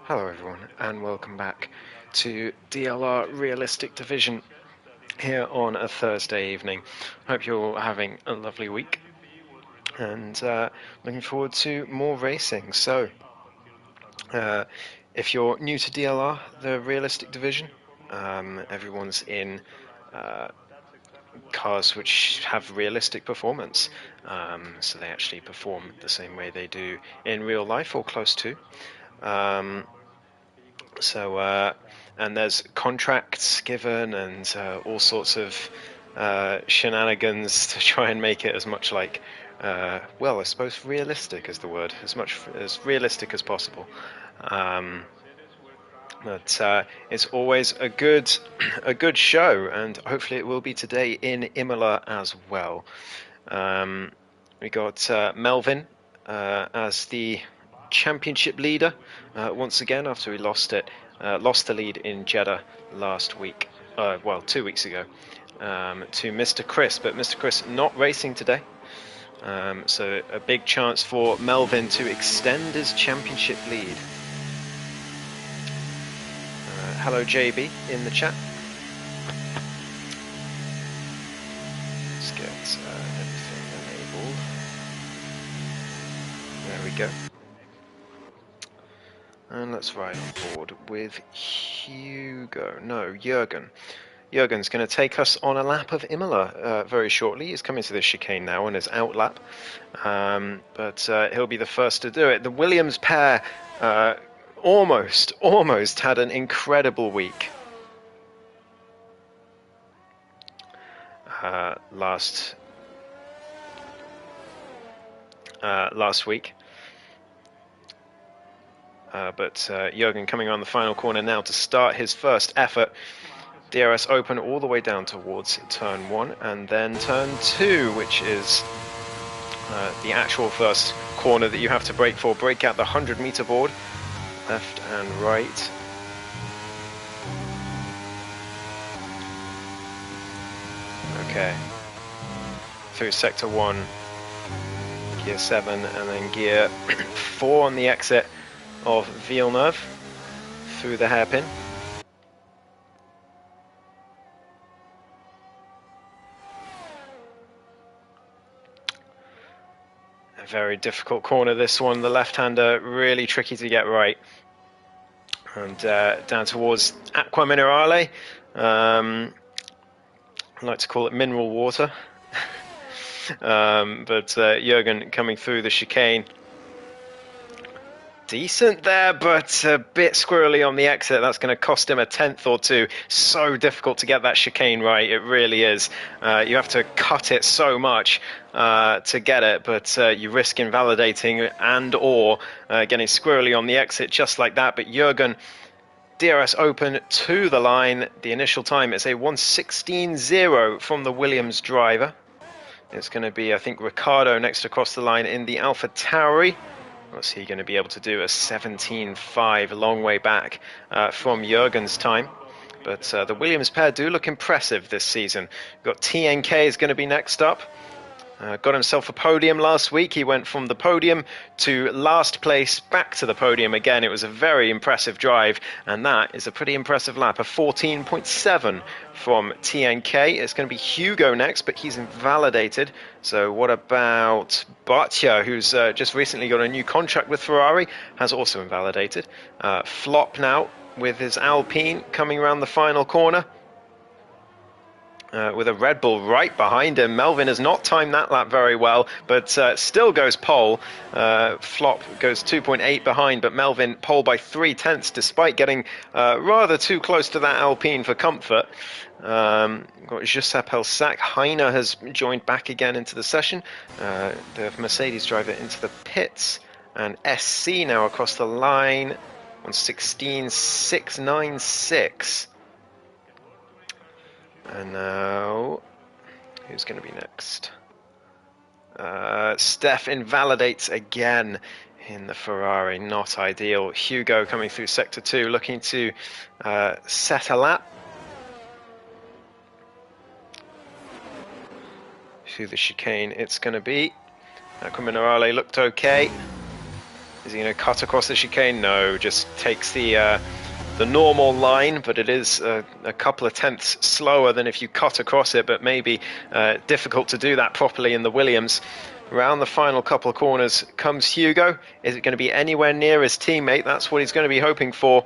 Hello everyone and welcome back to DLR Realistic Division here on a Thursday evening. Hope you're all having a lovely week and looking forward to more racing. So, if you're new to DLR, the Realistic Division, everyone's in cars which have realistic performance. So they actually perform the same way they do in real life or close to. And there's contracts given and all sorts of shenanigans to try and make it as much like, well, I suppose realistic is the word, as much as realistic as possible. But it's always a good, a good show, and hopefully it will be today in Imola as well. We got Melvin as the championship leader once again after we lost the lead in Jeddah last week, well, 2 weeks ago, to Mr. Chris, but Mr. Chris not racing today. So a big chance for Melvin to extend his championship lead. Hello JB in the chat. Let's get everything enabled. There we go. And let's ride on board with Jürgen. Jürgen's going to take us on a lap of Imola very shortly. He's coming to the chicane now on his out lap, but he'll be the first to do it. The Williams pair almost had an incredible week last week. But Jürgen coming on the final corner now to start his first effort. DRS open all the way down towards turn 1 and then turn 2, which is the actual first corner that you have to brake for. Brake out the 100-meter board, left and right. Okay, through sector 1, gear 7, and then gear 4 on the exit of Villeneuve through the hairpin. A very difficult corner, this one. The left-hander really tricky to get right. And down towards Acqua Minerale. I like to call it mineral water. But Jürgen coming through the chicane. Decent there, but a bit squirrely on the exit. That's going to cost him a tenth or two. So difficult to get that chicane right. It really is. You have to cut it so much to get it, but you risk invalidating and or getting squirrely on the exit just like that. But Jürgen, DRS open to the line. The initial time is a 1:16.0 from the Williams driver. It's going to be, I think, Ricardo next across the line in the Alpha Tauri. What's he going to be able to do? A 17.5, a long way back from Jürgen's time. But the Williams pair do look impressive this season. We've got TNK is going to be next up. Got himself a podium last week. He went from the podium to last place, back to the podium again. It was a very impressive drive, and that is a pretty impressive lap. A 14.7 from TNK. It's going to be Hugo next, but he's invalidated. So what about Botja, who's just recently got a new contract with Ferrari, has also invalidated. Flop now with his Alpine coming around the final corner. With a Red Bull right behind him. Melvin has not timed that lap very well, but still goes pole. Flop goes 2.8 behind, but Melvin pole by 0.3 despite getting rather too close to that Alpine for comfort. Got Giuseppe Elsac. Heiner has joined back again into the session. The Mercedes driver into the pits. And SC now across the line on 16.696. And now, who's going to be next? Steph invalidates again in the Ferrari, not ideal. Hugo coming through sector 2, looking to set a lap. Through the chicane it's going to be. Acqua Minerale looked okay. Is he going to cut across the chicane? No, just takes the normal line, but it is a couple of tenths slower than if you cut across it, but maybe difficult to do that properly in the Williams. Around the final couple of corners comes Hugo. Is it going to be anywhere near his teammate? That's what he's going to be hoping for.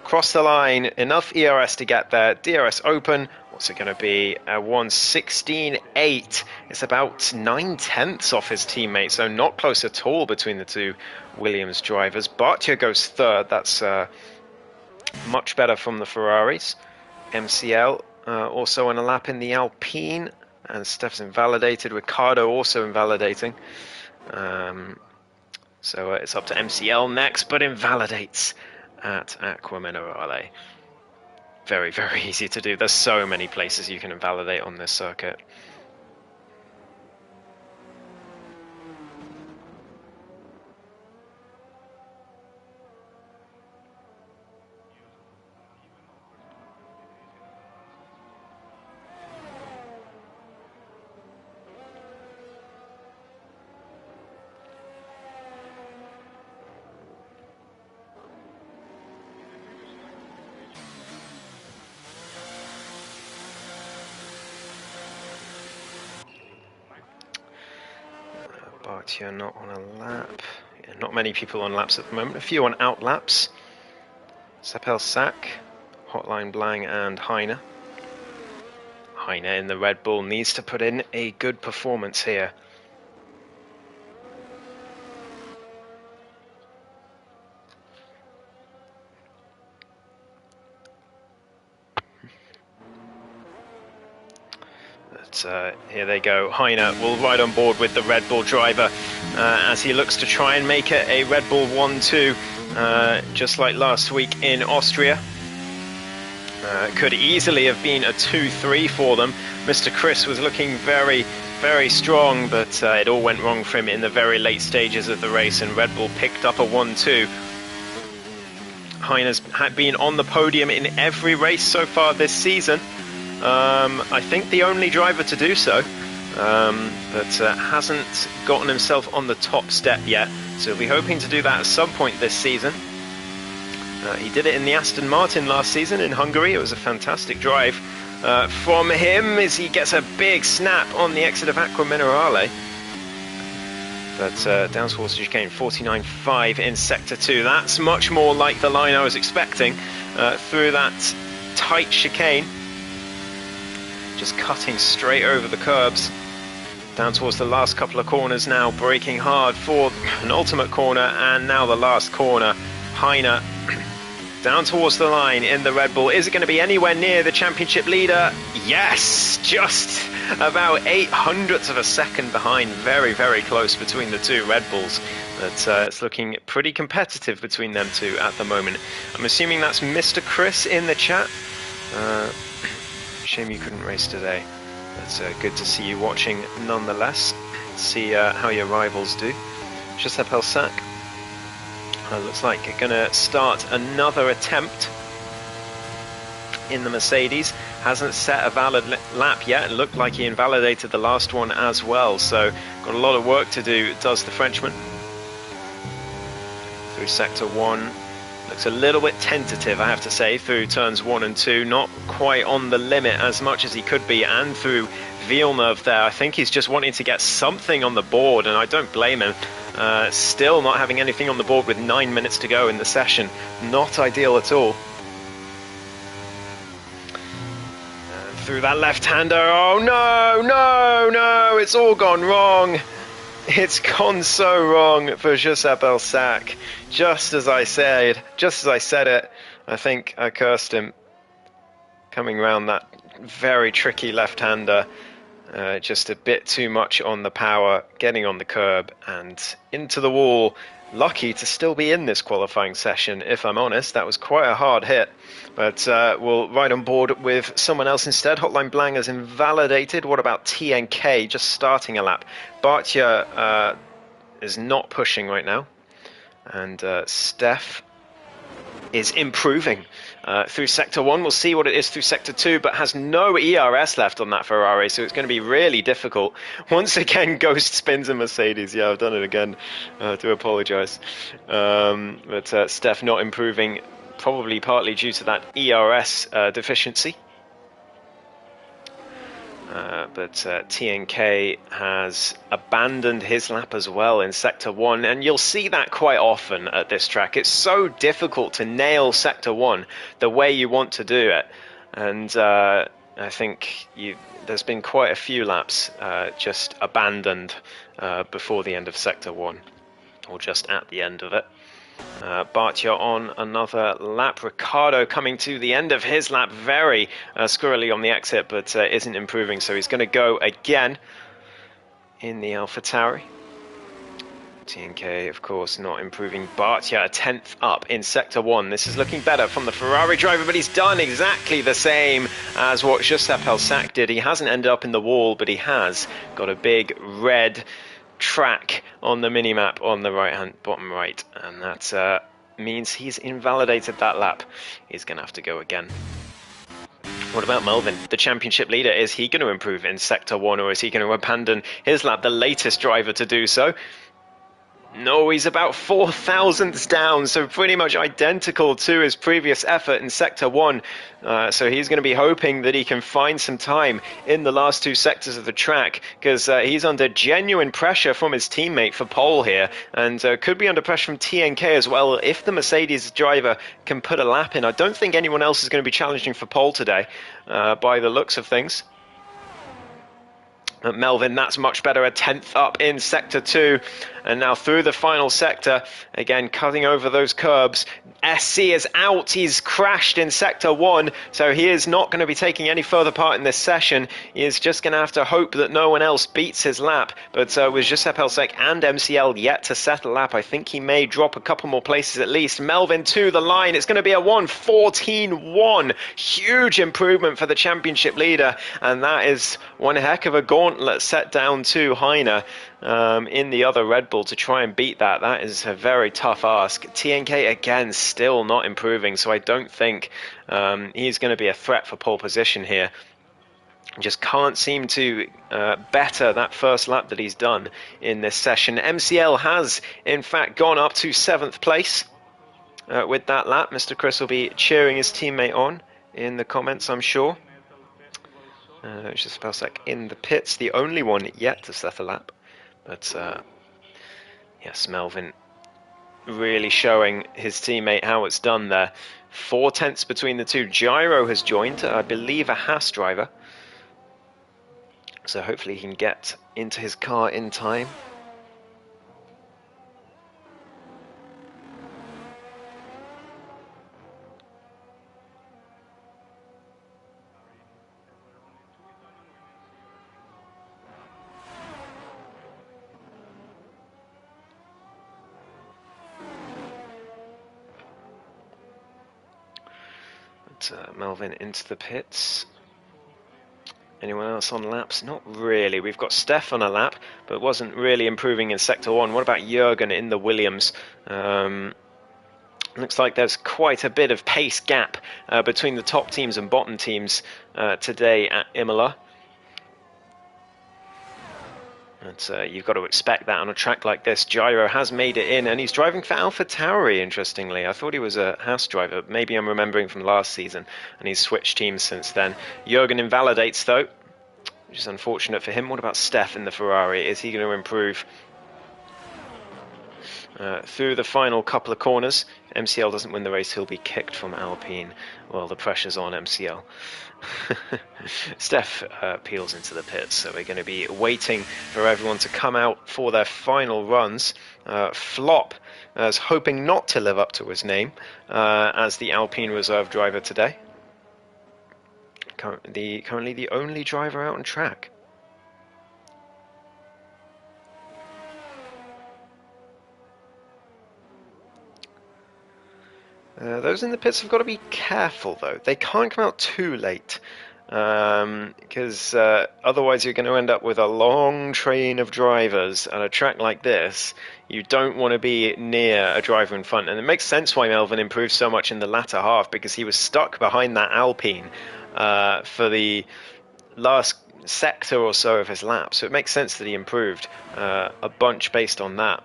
Cross the line, enough ERS to get there. DRS open. What's it going to be? 1:16.8. It's about 9/10 off his teammate, so not close at all between the two Williams drivers. Bartia goes third. That's much better from the Ferraris. MCL also on a lap in the Alpine, and Steph's invalidated. Ricciardo also invalidating. So it's up to MCL next, but invalidates at Acqua Minerale. Very, very easy to do. There's so many places you can invalidate on this circuit. Bartia not on a lap. Yeah, not many people on laps at the moment. A few on out laps. Sepel Sack, Hotline Blang, and Heine. Heine in the Red Bull needs to put in a good performance here. Here they go. Heine will ride on board with the Red Bull driver as he looks to try and make it a Red Bull 1-2, just like last week in Austria. Could easily have been a 2-3 for them. Mr. Chris was looking very, very strong, but it all went wrong for him in the very late stages of the race, and Red Bull picked up a 1-2. Heine's had been on the podium in every race so far this season. I think the only driver to do so, but hasn't gotten himself on the top step yet, so he'll be hoping to do that at some point this season. He did it in the Aston Martin last season in Hungary. It was a fantastic drive from him as he gets a big snap on the exit of Acqua Minerale. But down towards the chicane, 49.5 in Sector 2. That's much more like the line I was expecting through that tight chicane. Just cutting straight over the curbs. Down towards the last couple of corners now, braking hard for an ultimate corner, and now the last corner. Heine down towards the line in the Red Bull. Is it going to be anywhere near the championship leader? Yes, just about 0.08 of a second behind. Very, very close between the two Red Bulls. But it's looking pretty competitive between them two at the moment. I'm assuming that's Mr. Chris in the chat. Shame you couldn't race today. It's good to see you watching nonetheless. See how your rivals do. Giuseppe Elsac looks like you're going to start another attempt in the Mercedes. Hasn't set a valid lap yet. It looked like he invalidated the last one as well. So got a lot of work to do, does the Frenchman. Through Sector 1. Looks a little bit tentative, I have to say, through turns 1 and 2. Not quite on the limit as much as he could be, and through Villeneuve there. I think he's just wanting to get something on the board, and I don't blame him. Still not having anything on the board with 9 minutes to go in the session. Not ideal at all. And through that left-hander. Oh no, no, no! It's all gone wrong. It's gone so wrong for Giuseppe Elsac. Just as I said it, I think I cursed him. Coming around that very tricky left-hander. Just a bit too much on the power, getting on the curb and into the wall. Lucky to still be in this qualifying session, if I'm honest. That was quite a hard hit. But we'll ride on board with someone else instead. Hotline Blang is invalidated. What about TNK just starting a lap? Bartia is not pushing right now. And Steph is improving through Sector 1. We'll see what it is through Sector 2, but has no ERS left on that Ferrari, so it's going to be really difficult. Once again, Ghost spins a Mercedes. Yeah, I've done it again. I do apologise. But Steph not improving, probably partly due to that ERS deficiency. But TNK has abandoned his lap as well in Sector 1, and you'll see that quite often at this track. It's so difficult to nail Sector 1 the way you want to do it, and I think there's been quite a few laps just abandoned before the end of Sector 1, or just at the end of it. Bartia on another lap. Ricardo coming to the end of his lap, very squirrely on the exit, but isn't improving, so he's going to go again in the AlphaTauri. TNK, of course, not improving. Bartia, a 10th up in Sector 1. This is looking better from the Ferrari driver, but he's done exactly the same as what Giuseppe Elsack did. He hasn't ended up in the wall, but he has got a big red track on the minimap on the bottom right, and that means he's invalidated that lap. He's going to have to go again. What about Melvin, the championship leader? Is he going to improve in Sector 1, or is he going to abandon his lap, the latest driver to do so? No, he's about 4 thousandths down, so pretty much identical to his previous effort in Sector 1. So he's going to be hoping that he can find some time in the last 2 sectors of the track, because he's under genuine pressure from his teammate for pole here, and could be under pressure from TNK as well. If the Mercedes driver can put a lap in, I don't think anyone else is going to be challenging for pole today, by the looks of things. Melvin, that's much better, a 10th up in Sector 2, and now through the final sector, again cutting over those curbs. SC is out, he's crashed in Sector 1, so he is not going to be taking any further part in this session. He is just going to have to hope that no one else beats his lap, but with Giuseppe Elsack and MCL yet to settle lap, I think he may drop a couple more places at least. Melvin to the line, it's going to be a 1:14.1, huge improvement for the championship leader, and that is one heck of a gauntlet set down to Heine in the other Red Bull to try and beat that. That is a very tough ask. TNK again still not improving, so I don't think he's going to be a threat for pole position here. Just can't seem to better that first lap that he's done in this session. MCL has in fact gone up to 7th place with that lap. Mr. Chris will be cheering his teammate on in the comments, I'm sure. Just Elsack in the pits, the only one yet to set a lap. But yes, Melvin really showing his teammate how it's done there. 4 tenths between the two. Gyro has joined, I believe a Haas driver. So hopefully he can get into his car in time. Melvin into the pits. Anyone else on laps? Not really. We've got Steph on a lap, but wasn't really improving in Sector 1. What about Jürgen in the Williams? Looks like there's quite a bit of pace gap between the top teams and bottom teams today at Imola. And you've got to expect that on a track like this. Gyro has made it in, and he's driving for AlphaTauri, interestingly. I thought he was a Haas driver. Maybe I'm remembering from last season, and he's switched teams since then. Jürgen invalidates, though, which is unfortunate for him. What about Steph in the Ferrari? Is he going to improve? Through the final couple of corners, MCL doesn't win the race, he'll be kicked from Alpine. Well, the pressure's on MCL. Steph peels into the pits, so we're going to be waiting for everyone to come out for their final runs. Flop is hoping not to live up to his name as the Alpine reserve driver today. Currently the only driver out on track. Those in the pits have got to be careful, though. They can't come out too late. because otherwise you're going to end up with a long train of drivers at a track like this. You don't want to be near a driver in front, and it makes sense why Melvin improved so much in the latter half, because he was stuck behind that Alpine for the last sector or so of his lap, so it makes sense that he improved a bunch based on that.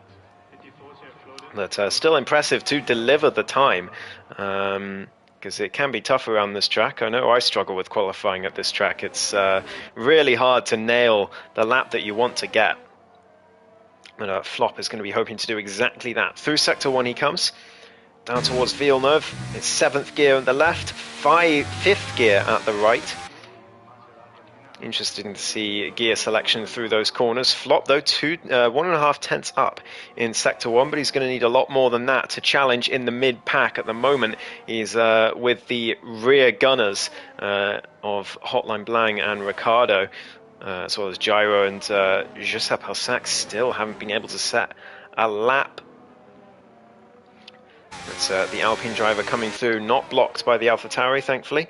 But still impressive to deliver the time, because it can be tough around this track. I know I struggle with qualifying at this track. It's really hard to nail the lap that you want to get. And Flop is going to be hoping to do exactly that. Through Sector 1 he comes, down towards Villeneuve. It's 7th gear on the left, 5th gear at the right. Interesting to see gear selection through those corners. Flop, though, 1.5 tenths up in Sector 1, but he's going to need a lot more than that to challenge in the mid-pack. At the moment, he's with the rear gunners of Hotline Blanc and Ricardo, as well as Gyro and Giuseppe Halsack still haven't been able to set a lap. It's the Alpine driver coming through, not blocked by the AlphaTauri, thankfully.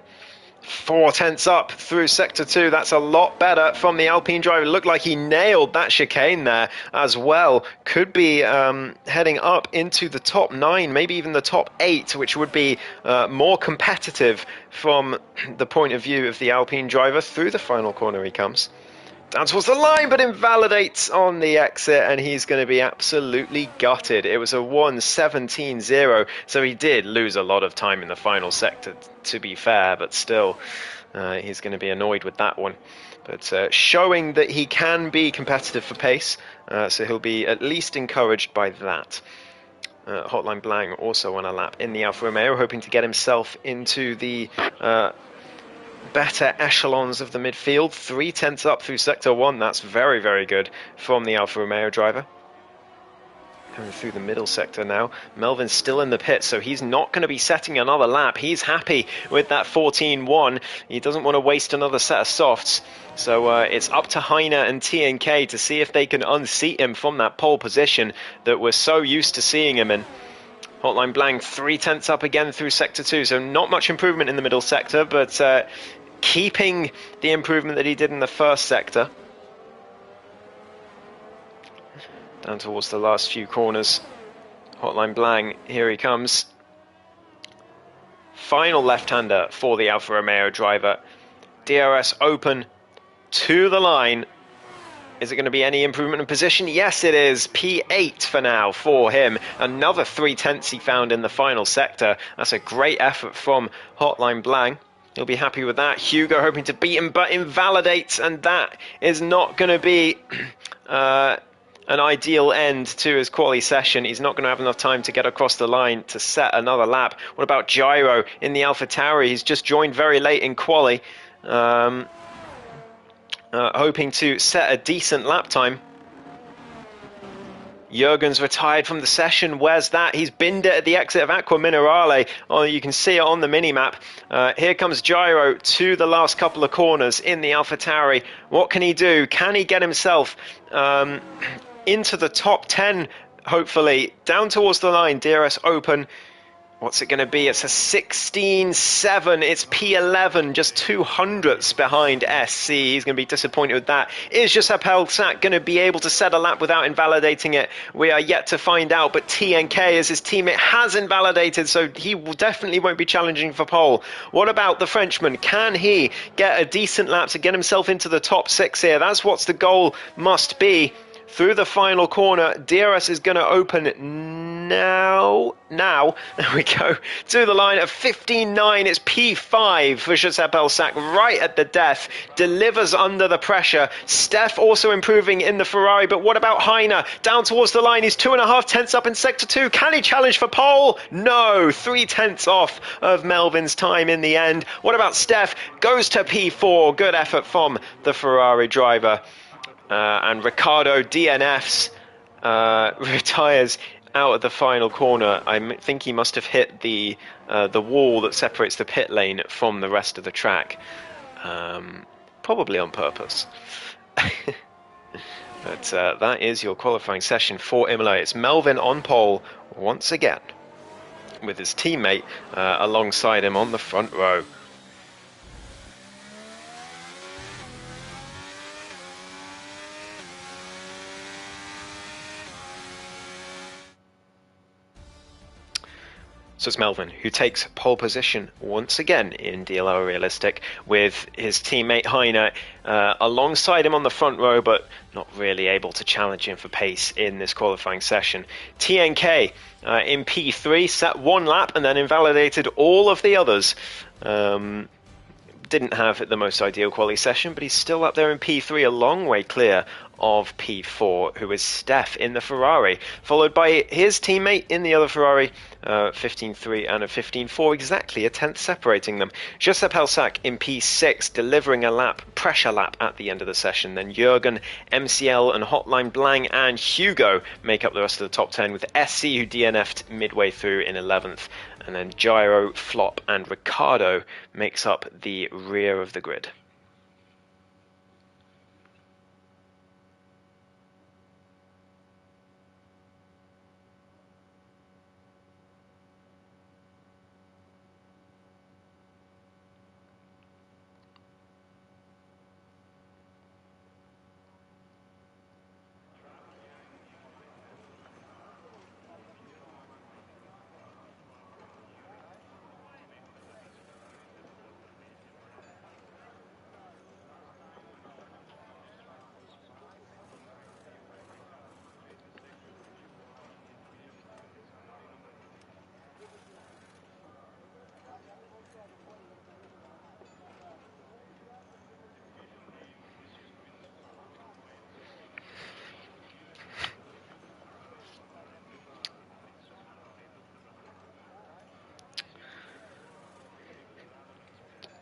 4 tenths up through Sector 2. That's a lot better from the Alpine driver. It looked like he nailed that chicane there as well. Could be heading up into the top 9, maybe even the top 8, which would be more competitive from the point of view of the Alpine driver. Through the final corner he comes. Down towards the line, but invalidates on the exit, and he's going to be absolutely gutted. It was a 1:17.0, so he did lose a lot of time in the final sector, to be fair, but still, he's going to be annoyed with that one. But showing that he can be competitive for pace, so he'll be at least encouraged by that. Hotline Blanc also on a lap in the Alfa Romeo, hoping to get himself into the better echelons of the midfield. 3 tenths up through Sector 1. That's very, very good from the Alfa Romeo driver. Coming through the middle sector now. Melvin's still in the pit, so he's not going to be setting another lap. He's happy with that 14.1. He doesn't want to waste another set of softs. So it's up to Heine and TNK to see if they can unseat him from that pole position that we're so used to seeing him in. Hotline Blanc 3 tenths up again through Sector 2, so not much improvement in the middle sector, but keeping the improvement that he did in the first sector. Down towards the last few corners. Hotline Blanc, here he comes. Final left-hander for the Alfa Romeo driver. DRS open to the line. Is it going to be any improvement in position? Yes, it is. P8 for now for him. Another 3 tenths he found in the final sector. That's a great effort from Hotline Blanc. He'll be happy with that. Hugo hoping to beat him, but invalidates, and that is not going to be an ideal end to his quali session. He's not going to have enough time to get across the line to set another lap. What about Gyro in the AlphaTauri? He's just joined very late in quali, hoping to set a decent lap time. Jurgen's retired from the session. Where's that? He's binned it at the exit of Aqua Minerale. Oh, you can see it on the minimap. Here comes Gyro to the last couple of corners in the AlphaTauri. What can he do? Can he get himself into the top 10, hopefully? Down towards the line, DRS open. What's it going to be? It's a 16.7. It's P11, just 200ths behind SC. He's going to be disappointed with that. Is Giuseppe Halsack going to be able to set a lap without invalidating it? We are yet to find out, but TNK, as his teammate, has invalidated, so he definitely won't be challenging for pole. What about the Frenchman? Can he get a decent lap to get himself into the top 6 here? That's what the goal must be. Through the final corner, DRS is going to open now. There we go. To the line of 15.9. It's P5 for Giuseppe Halsack, right at the death. Delivers under the pressure. Steph also improving in the Ferrari, but what about Heine? Down towards the line, he's 2.5 tenths up in Sector 2. Can he challenge for pole? No, 3 tenths off of Melvin's time in the end. What about Steph? Goes to P4. Good effort from the Ferrari driver. And Ricardo DNFs, retires out of the final corner. I think he must have hit the wall that separates the pit lane from the rest of the track, probably on purpose. But that is your qualifying session for Imola. It's Melvin on pole once again, with his teammate alongside him on the front row. So it's Melvin who takes pole position once again in DLR Realistic, with his teammate Heine alongside him on the front row, but not really able to challenge him for pace in this qualifying session. TNK in P3 sat one lap and then invalidated all of the others. Didn't have the most ideal quali session, but he's still up there in P3, a long way clear of P4, who is Steph in the Ferrari, followed by his teammate in the other Ferrari, 15.3 and a 15.4, exactly a tenth separating them. Josep Helsack in P6, delivering a pressure lap at the end of the session. Then Jürgen, MCL and Hotline Blang and Hugo make up the rest of the top 10, with SC who DNF'd midway through in 11th. And then Gyro, Flop and Ricardo makes up the rear of the grid.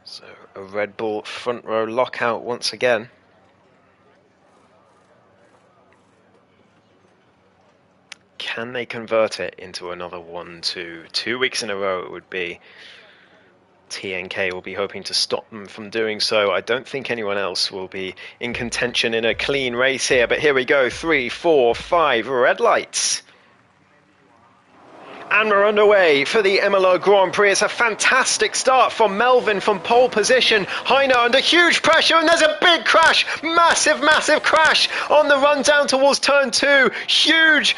So a Red Bull front row lockout once again. Can they convert it into another 1-2? 2 weeks in a row it would be. TNK will be hoping to stop them from doing so. I don't think anyone else will be in contention in a clean race here, but here we go. 3, 4, 5 red lights. And we're underway for the Imola Grand Prix. It's a fantastic start from Melvin from pole position. Heine under huge pressure, and there's a big crash. Massive, massive crash on the run down towards turn 2. Huge.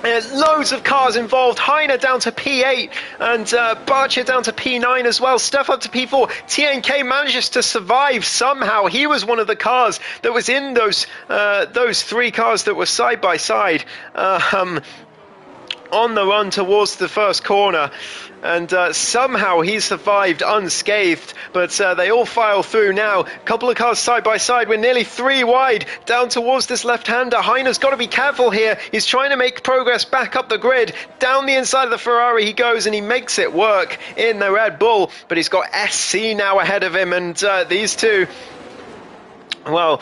Loads of cars involved. Heine down to P8 and Barcia down to P9 as well. Steph up to P4. TNK manages to survive somehow. He was one of the cars that was in those 3 cars that were side by side. On the run towards the first corner, and somehow he survived unscathed, but they all file through now. A couple of cars side by side. We're nearly 3 wide down towards this left-hander. Heine's got to be careful here. He's trying to make progress back up the grid. Down the inside of the Ferrari he goes, and he makes it work in the Red Bull, but he's got SC now ahead of him, and these two... Well,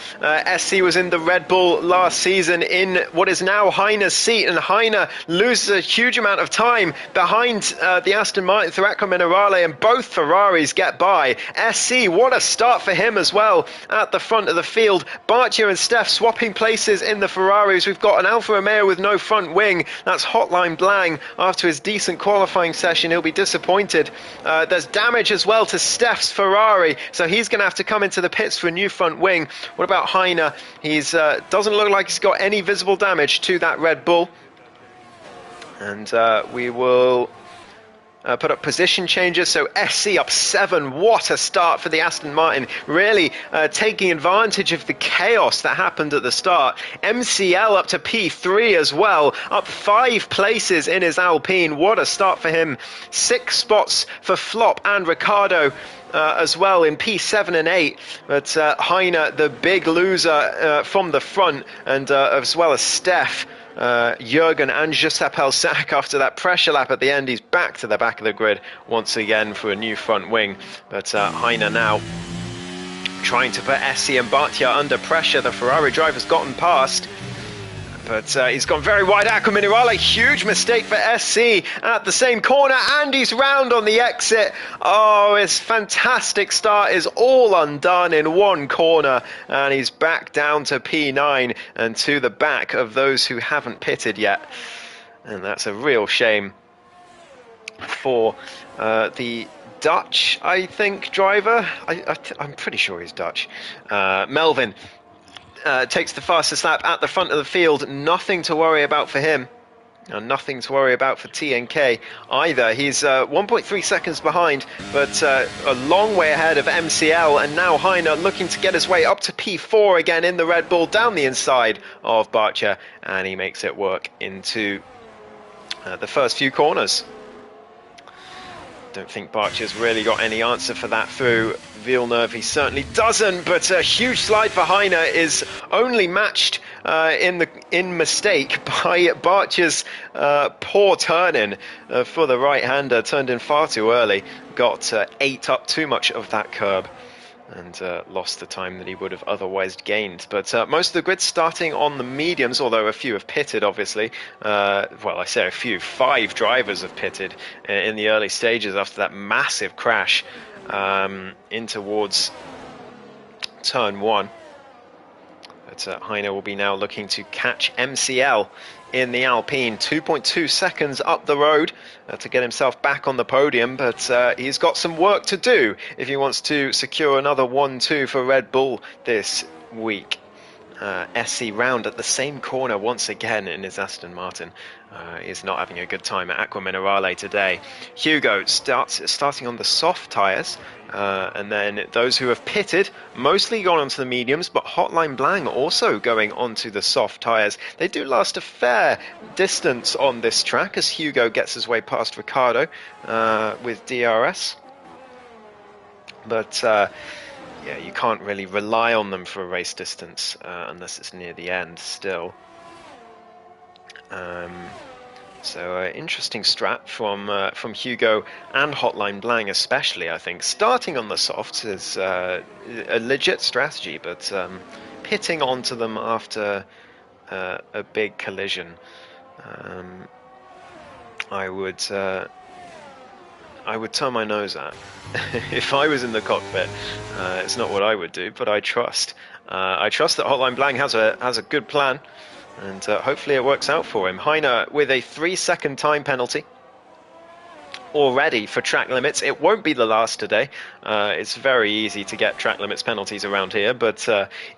SC was in the Red Bull last season in what is now Heine's seat, and Heine loses a huge amount of time behind the Aston Martin Thuracco Minerale, and both Ferraris get by. SC, what a start for him as well at the front of the field. Barcia and Steph swapping places in the Ferraris. We've got an Alfa Romeo with no front wing. That's Hotline Blang. After his decent qualifying session, he'll be disappointed. There's damage as well to Steph's Ferrari, so he's going to have to come into the pits for a new front wing. What about Heine? He's doesn't look like he's got any visible damage to that Red Bull. And we will put up position changes. So SC up 7. What a start for the Aston Martin. Really taking advantage of the chaos that happened at the start. MCL up to P3 as well. Up 5 places in his Alpine. What a start for him. 6 spots for Flop and Ricardo. As well in P7 and 8, but Heine, the big loser from the front, and as well as Steph, Jürgen and Josep Helsack after that pressure lap at the end. He's back to the back of the grid once again for a new front wing, but Heine now trying to put SC and Barcia under pressure. The Ferrari driver's gotten past, but he's gone very wide. Aqua Minerale, huge mistake for SC at the same corner, and he's round on the exit. Oh, his fantastic start is all undone in one corner, and he's back down to P9 and to the back of those who haven't pitted yet. And that's a real shame for the Dutch, I think, driver. I'm pretty sure he's Dutch. Melvin. Takes the fastest lap at the front of the field. Nothing to worry about for him. Nothing to worry about for TNK either. He's 1.3 seconds behind, but a long way ahead of MCL, and now Heine looking to get his way up to P4 again in the Red Bull down the inside of Barcia, and he makes it work into the first few corners. Don't think Barcia's really got any answer for that through Villeneuve. He certainly doesn't, but a huge slide for Heine is only matched in mistake by Barcia's poor turn-in for the right-hander. Turned in far too early, got ate up too much of that curb, and lost the time that he would have otherwise gained. But most of the grid starting on the mediums, although a few have pitted, obviously. Well, I say a few. 5 drivers have pitted in the early stages after that massive crash in towards turn 1. But Heine will be now looking to catch MCL in the Alpine, 2.2 seconds up the road to get himself back on the podium, but he's got some work to do if he wants to secure another 1-2 for Red Bull this week. SC round at the same corner once again in his Aston Martin. He's not having a good time at Aqua Minerale today. Hugo starting on the soft tyres, and then those who have pitted mostly gone onto the mediums, but Hotline Blang also going onto the soft tyres. They do last a fair distance on this track as Hugo gets his way past Ricciardo with DRS. But yeah, you can't really rely on them for a race distance unless it's near the end still. So interesting strat from Hugo and Hotline Blang especially, I think. Starting on the softs is a legit strategy, but pitting onto them after a big collision, I would turn my nose at. If I was in the cockpit. It's not what I would do, but I trust. I trust that Hotline Blang has a good plan, and hopefully it works out for him. Heine with a 3-second time penalty already for track limits. It won't be the last today. It's very easy to get track limits penalties around here, but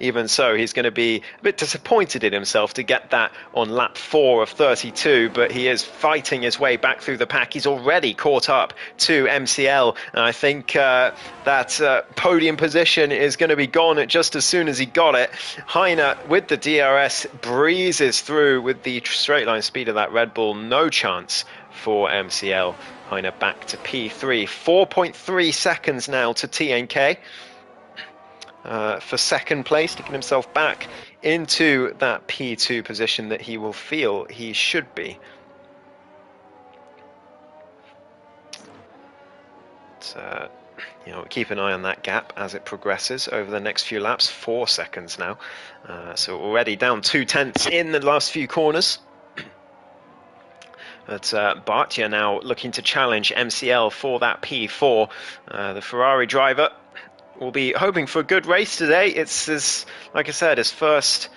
even so, he's going to be a bit disappointed in himself to get that on lap 4 of 32, but he is fighting his way back through the pack. He's already caught up to MCL, and I think that podium position is going to be gone just as soon as he got it. Heine with the DRS breezes through with the straight line speed of that Red Bull. No chance for MCL. Heine back to P3, 4.3 seconds now to TNK for second place, to get himself back into that P2 position that he will feel he should be. So, keep an eye on that gap as it progresses over the next few laps. 4 seconds now, so already down 0.2 in the last few corners. But Barcia now looking to challenge MCL for that P4. The Ferrari driver will be hoping for a good race today. It's like I said, his first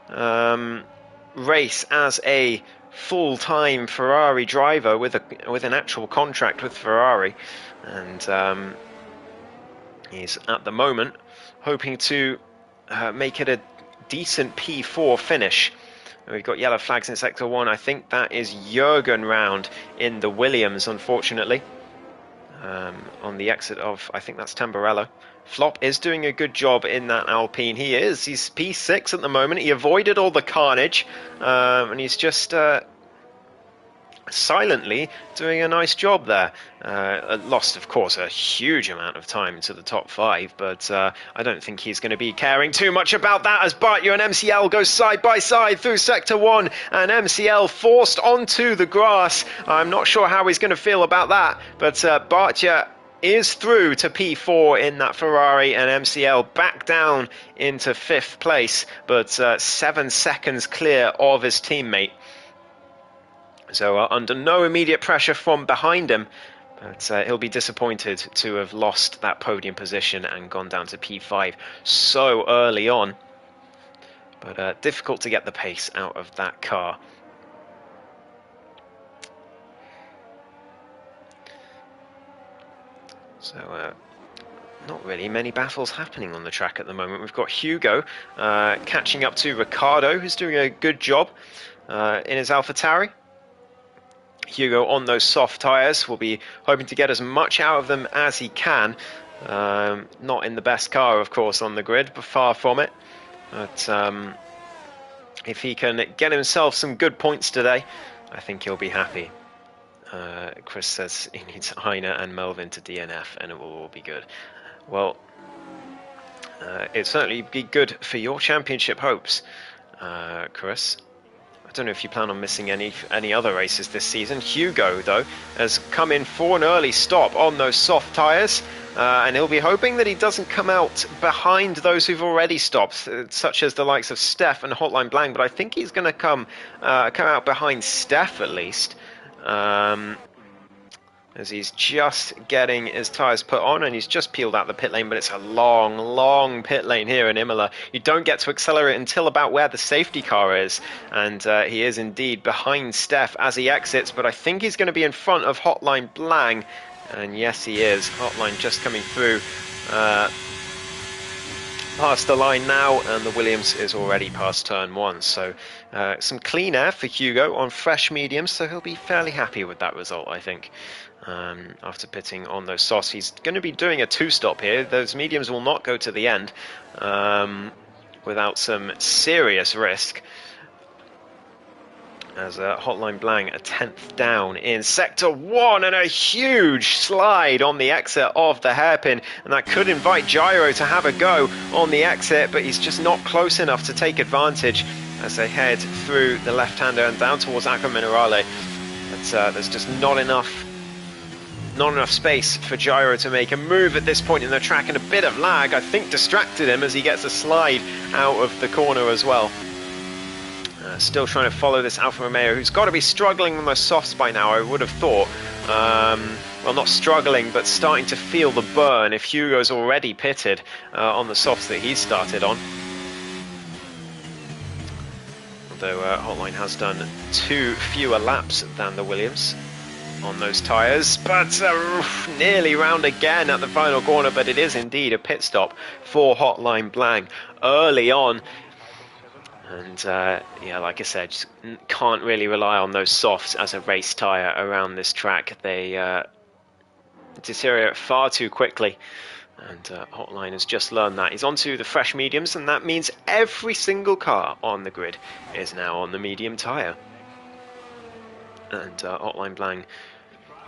race as a full-time Ferrari driver with an actual contract with Ferrari, and he's at the moment hoping to make it a decent P4 finish. We've got yellow flags in Sector 1. I think that is Jürgen round in the Williams, unfortunately. On the exit of, I think that's Tamburello. Flop is doing a good job in that Alpine. He's P6 at the moment. He avoided all the carnage, and he's just silently doing a nice job there. Lost, of course, a huge amount of time to the top 5, but I don't think he's going to be caring too much about that as Barcia and MCL go side by side through Sector 1, and MCL forced onto the grass. I'm not sure how he's going to feel about that, but Barcia is through to P4 in that Ferrari, and MCL back down into 5th place, but 7 seconds clear of his teammate. So under no immediate pressure from behind him, but he'll be disappointed to have lost that podium position and gone down to P5 so early on. But difficult to get the pace out of that car. So not really many battles happening on the track at the moment. We've got Hugo catching up to Ricciardo, who's doing a good job in his AlphaTauri. Hugo on those soft tyres will be hoping to get as much out of them as he can. Not in the best car, of course, on the grid, but far from it. But if he can get himself some good points today, I think he'll be happy. Chris says he needs Heine and Melvin to DNF and it will all be good. Well, it'd certainly be good for your championship hopes, Chris. I don't know if you plan on missing any other races this season. Hugo, though, has come in for an early stop on those soft tyres, and he'll be hoping that he doesn't come out behind those who've already stopped, such as the likes of Steph and Hotline Blank, but I think he's going to come out behind Steph at least. As he's just getting his tyres put on and he's just peeled out the pit lane, but it's a long pit lane here in Imola. You don't get to accelerate until about where the safety car is, and he is indeed behind Steph as he exits, but I think he's going to be in front of Hotline Blang, and yes he is. Hotline just coming through past the line now, and the Williams is already past turn 1, so some clean air for Hugo on fresh mediums, so he'll be fairly happy with that result, I think. After pitting on those softs, he's going to be doing a 2-stop here. Those mediums will not go to the end without some serious risk. As Hotline Blang a 10th down in sector 1, and a huge slide on the exit of the hairpin, and that could invite Gyro to have a go on the exit, but he's just not close enough to take advantage as they head through the left-hander and down towards Acqua Minerale. But there's just not enough space for Gyro to make a move at this point in the track, and a bit of lag, I think, distracted him as he gets a slide out of the corner as well. Still trying to follow this Alfa Romeo, who's got to be struggling on those softs by now, I would have thought. Well, not struggling, but starting to feel the burn if Hugo's already pitted on the softs that he's started on. Although Hotline has done 2 fewer laps than the Williams on those tyres, but nearly round again at the final corner, but it is indeed a pit stop for Hotline Blang early on. And yeah, like I said, just can't really rely on those softs as a race tyre around this track. They deteriorate far too quickly, and Hotline has just learned that. He's onto the fresh mediums, and that means every single car on the grid is now on the medium tyre. And Hotline Blang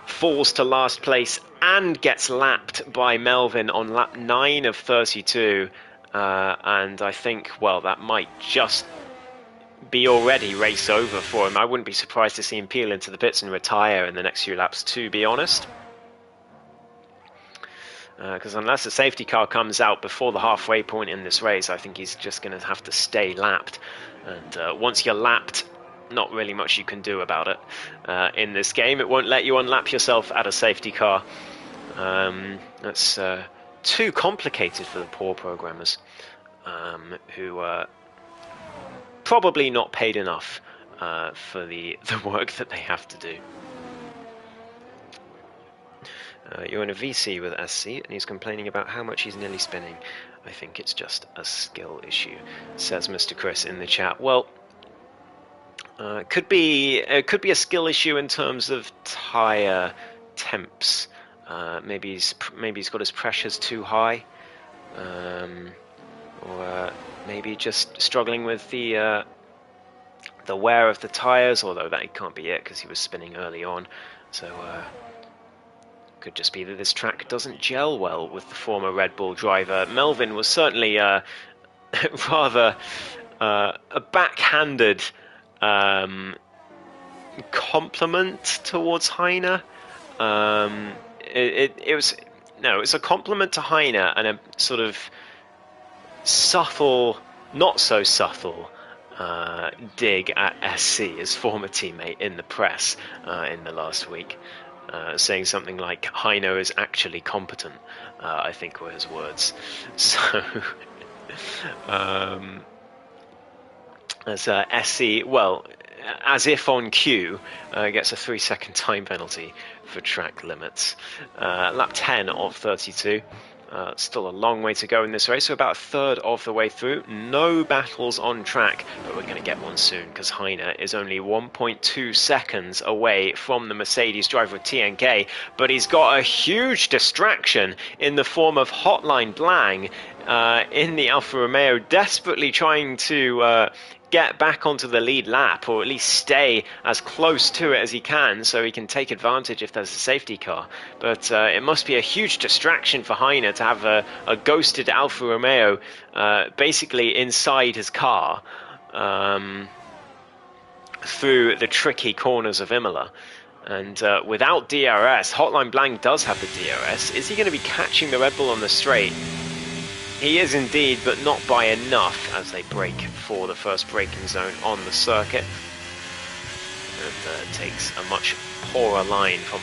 falls to last place and gets lapped by Melvin on lap 9 of 32. And I think, well, that might just be already race over for him. I wouldn't be surprised to see him peel into the pits and retire in the next few laps, to be honest. Because unless a safety car comes out before the halfway point in this race, I think he's just going to have to stay lapped. And once you're lapped, not really much you can do about it in this game. It won't let you unlap yourself at a safety car. That's too complicated for the poor programmers, who are probably not paid enough for the work that they have to do. You're in a VC with SC, and he's complaining about how much he's nearly spinning. I think it's just a skill issue, says Mr. Chris in the chat. Well, it could be a skill issue in terms of tyre temps. Maybe he's got his pressures too high, or maybe just struggling with the wear of the tyres. Although that can't be it because he was spinning early on. So could just be that this track doesn't gel well with the former Red Bull driver. Melvin was certainly rather a backhanded compliment towards Heine. It was a compliment to Heine and a sort of subtle, not so subtle dig at SC, his former teammate, in the press in the last week, saying something like Heine is actually competent, I think were his words. So as SC, well, as if on cue, gets a 3-second time penalty for track limits. Lap 10 of 32. Still a long way to go in this race, so about a third of the way through. No battles on track, but we're going to get one soon because Heine is only 1.2 seconds away from the Mercedes driver of TNK, but he's got a huge distraction in the form of Hotline Blang in the Alfa Romeo, desperately trying to get back onto the lead lap, or at least stay as close to it as he can so he can take advantage if there's a safety car. But it must be a huge distraction for Heine to have a ghosted Alfa Romeo basically inside his car through the tricky corners of Imola. And without DRS, Hotline Blang does have the DRS. Is he going to be catching the Red Bull on the straight? He is indeed, but not by enough as they brake for the first braking zone on the circuit. And takes a much poorer line from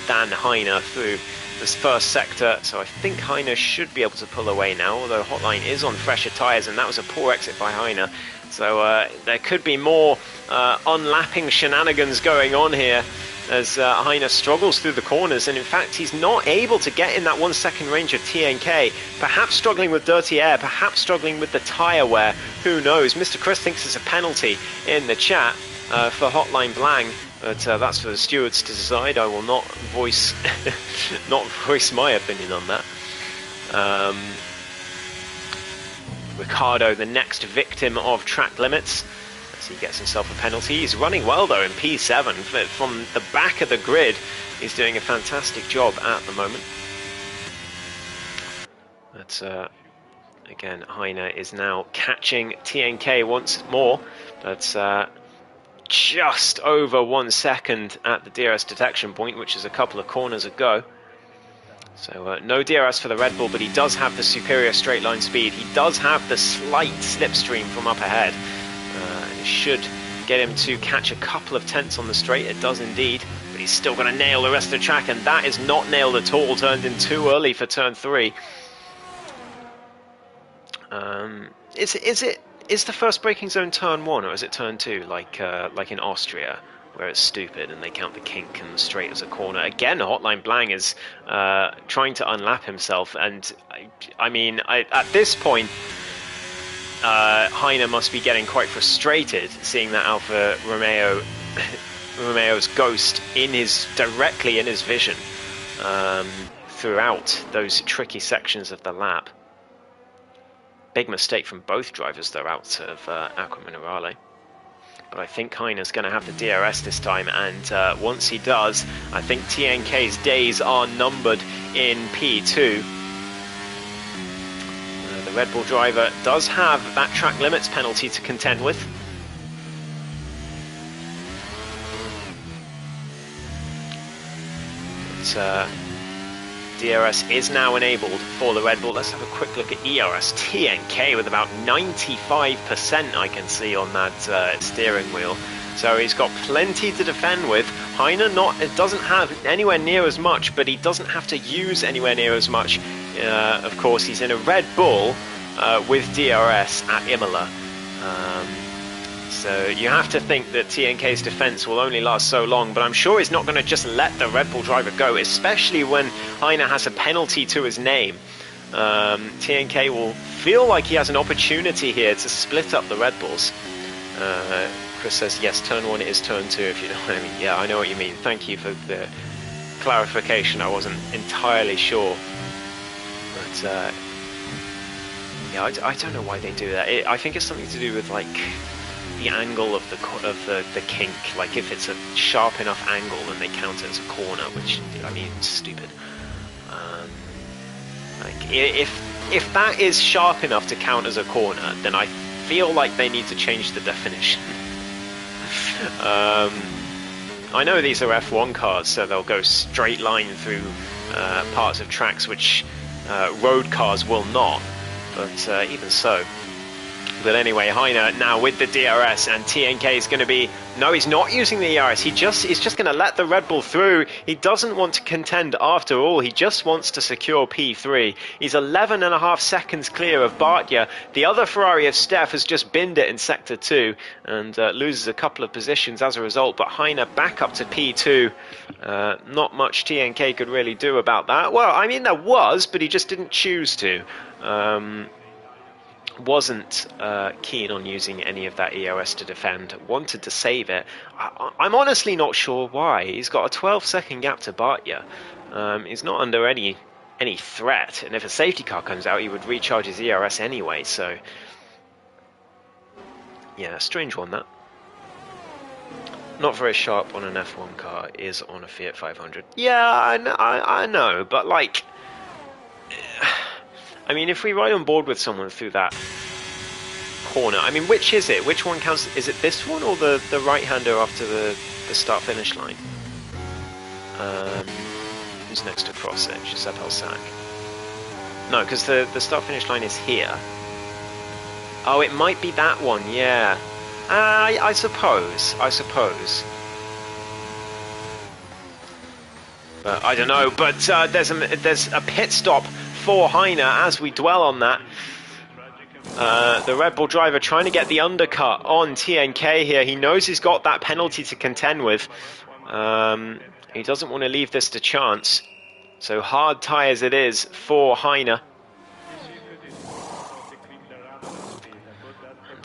Dan Heine through this first sector. So I think Heine should be able to pull away now, although Hotline is on fresher tyres, and that was a poor exit by Heine. So there could be more unlapping shenanigans going on here as Heine struggles through the corners, and in fact he's not able to get in that 1 second range of TNK, perhaps struggling with dirty air, perhaps struggling with the tyre wear, who knows. Mr. Chris thinks it's a penalty in the chat for Hotline Blang, but that's for the stewards to decide. I will not voice not voice my opinion on that. Ricardo, the next victim of track limits, as he gets himself a penalty. He's running well though in P7 from the back of the grid. He's doing a fantastic job at the moment. But again, Heine is now catching TNK once more, but just over 1 second at the DRS detection point, which is a couple of corners ago. So no DRS for the Red Bull, but he does have the superior straight line speed. He does have the slight slipstream from up ahead. And it should get him to catch a couple of tenths on the straight. It does indeed, but he's still going to nail the rest of the track, and that is not nailed at all. Turned in too early for turn 3. Is the first braking zone turn 1, or is it turn 2, like in Austria, where it's stupid and they count the kink and the straight as a corner? Again, Hotline Blang is trying to unlap himself, and I mean, at this point, Heine must be getting quite frustrated seeing that Alfa Romeo's ghost directly in his vision throughout those tricky sections of the lap. Big mistake from both drivers though out of Aqua Minerale. But I think Heine's going to have the DRS this time, and once he does, I think TNK's days are numbered in P2. The Red Bull driver does have that track limits penalty to contend with. But DRS is now enabled for the Red Bull. Let's have a quick look at ERS. TNK with about 95% I can see on that steering wheel. So he's got plenty to defend with. Heine doesn't have anywhere near as much, but he doesn't have to use anywhere near as much. Of course, he's in a Red Bull with DRS at Imola. So you have to think that TNK's defense will only last so long, but I'm sure he's not going to just let the Red Bull driver go, especially when Heine has a penalty to his name. TNK will feel like he has an opportunity here to split up the Red Bulls. Chris says, yes, turn 1 is turn 2, if you know what I mean. Yeah, I know what you mean. Thank you for the clarification. I wasn't entirely sure. But, yeah, I don't know why they do that. I think it's something to do with, like, the angle of the kink. Like, if it's a sharp enough angle, then they count it as a corner, which, I mean, it's stupid. Like, if that is sharp enough to count as a corner, then I feel like they need to change the definition. I know these are F1 cars, so they'll go straight line through parts of tracks which road cars will not, but even so, But anyway, Heine now with the DRS, and TNK is going to be... No, he's not using the ERS. He's just going to let the Red Bull through. He doesn't want to contend after all. He just wants to secure P3. He's 11.5 seconds clear of Bartja. The other Ferrari of Steph has just binned it in Sector 2 and loses a couple of positions as a result. But Heine back up to P2. Not much TNK could really do about that. Well, I mean, there was, but he just didn't choose to. Wasn't keen on using any of that EOS to defend, wanted to save it. I'm honestly not sure why. He's got a 12-second gap to Bartja. He's not under any threat, and if a safety car comes out, he would recharge his ERS anyway, so... Yeah, strange one, that. Not very sharp on an F1 car, is on a Fiat 500. Yeah, I know, but like... I mean, if we ride on board with someone through that corner, I mean, which is it? Which one counts? Is it this one or the right-hander after the start-finish line? Who's next to cross it? Giuseppe Alsac. No, because the start-finish line is here. Oh, it might be that one, yeah. I suppose. But I don't know, but there's a pit stop for Heine as we dwell on that. The Red Bull driver trying to get the undercut on TNK here. He knows he's got that penalty to contend with. He doesn't want to leave this to chance. So hard tyres it is for Heine.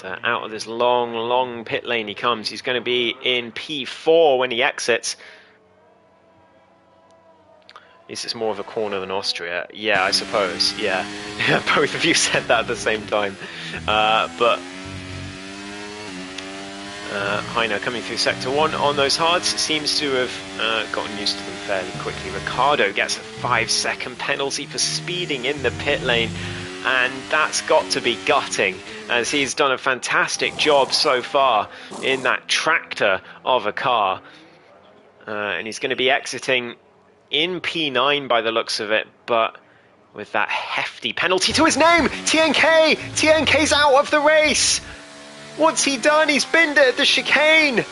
And out of this long pit lane he comes. He's going to be in P4 when he exits. This is more of a corner than Austria. Yeah, I suppose. Yeah. Both of you said that at the same time. But Heine coming through Sector 1 on those hards seems to have gotten used to them fairly quickly. Ricciardo gets a 5-second penalty for speeding in the pit lane, and that's got to be gutting, as he's done a fantastic job so far in that tractor of a car. And he's going to be exiting in P9 by the looks of it, but with that hefty penalty to his name. TNK's out of the race. What's he done? He's binned it at the chicane,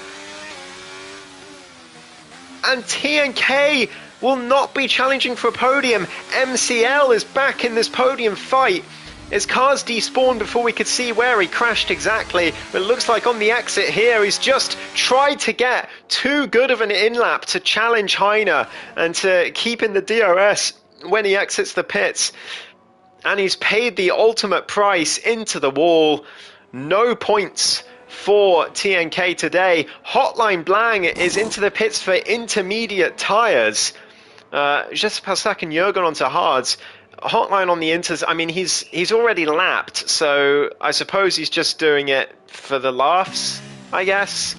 and TNK will not be challenging for a podium. MCL is back in this podium fight. His car's despawned before we could see where he crashed exactly, but it looks like on the exit here he's just tried to get too good of an in-lap to challenge Heine and to keep in the DRS when he exits the pits. And he's paid the ultimate price into the wall. No points for TNK today. Hotline Blang is into the pits for intermediate tyres. Just Passak and Jürgen onto hards. Hotline on the inters, I mean, he's already lapped, so I suppose he's just doing it for the laughs, I guess.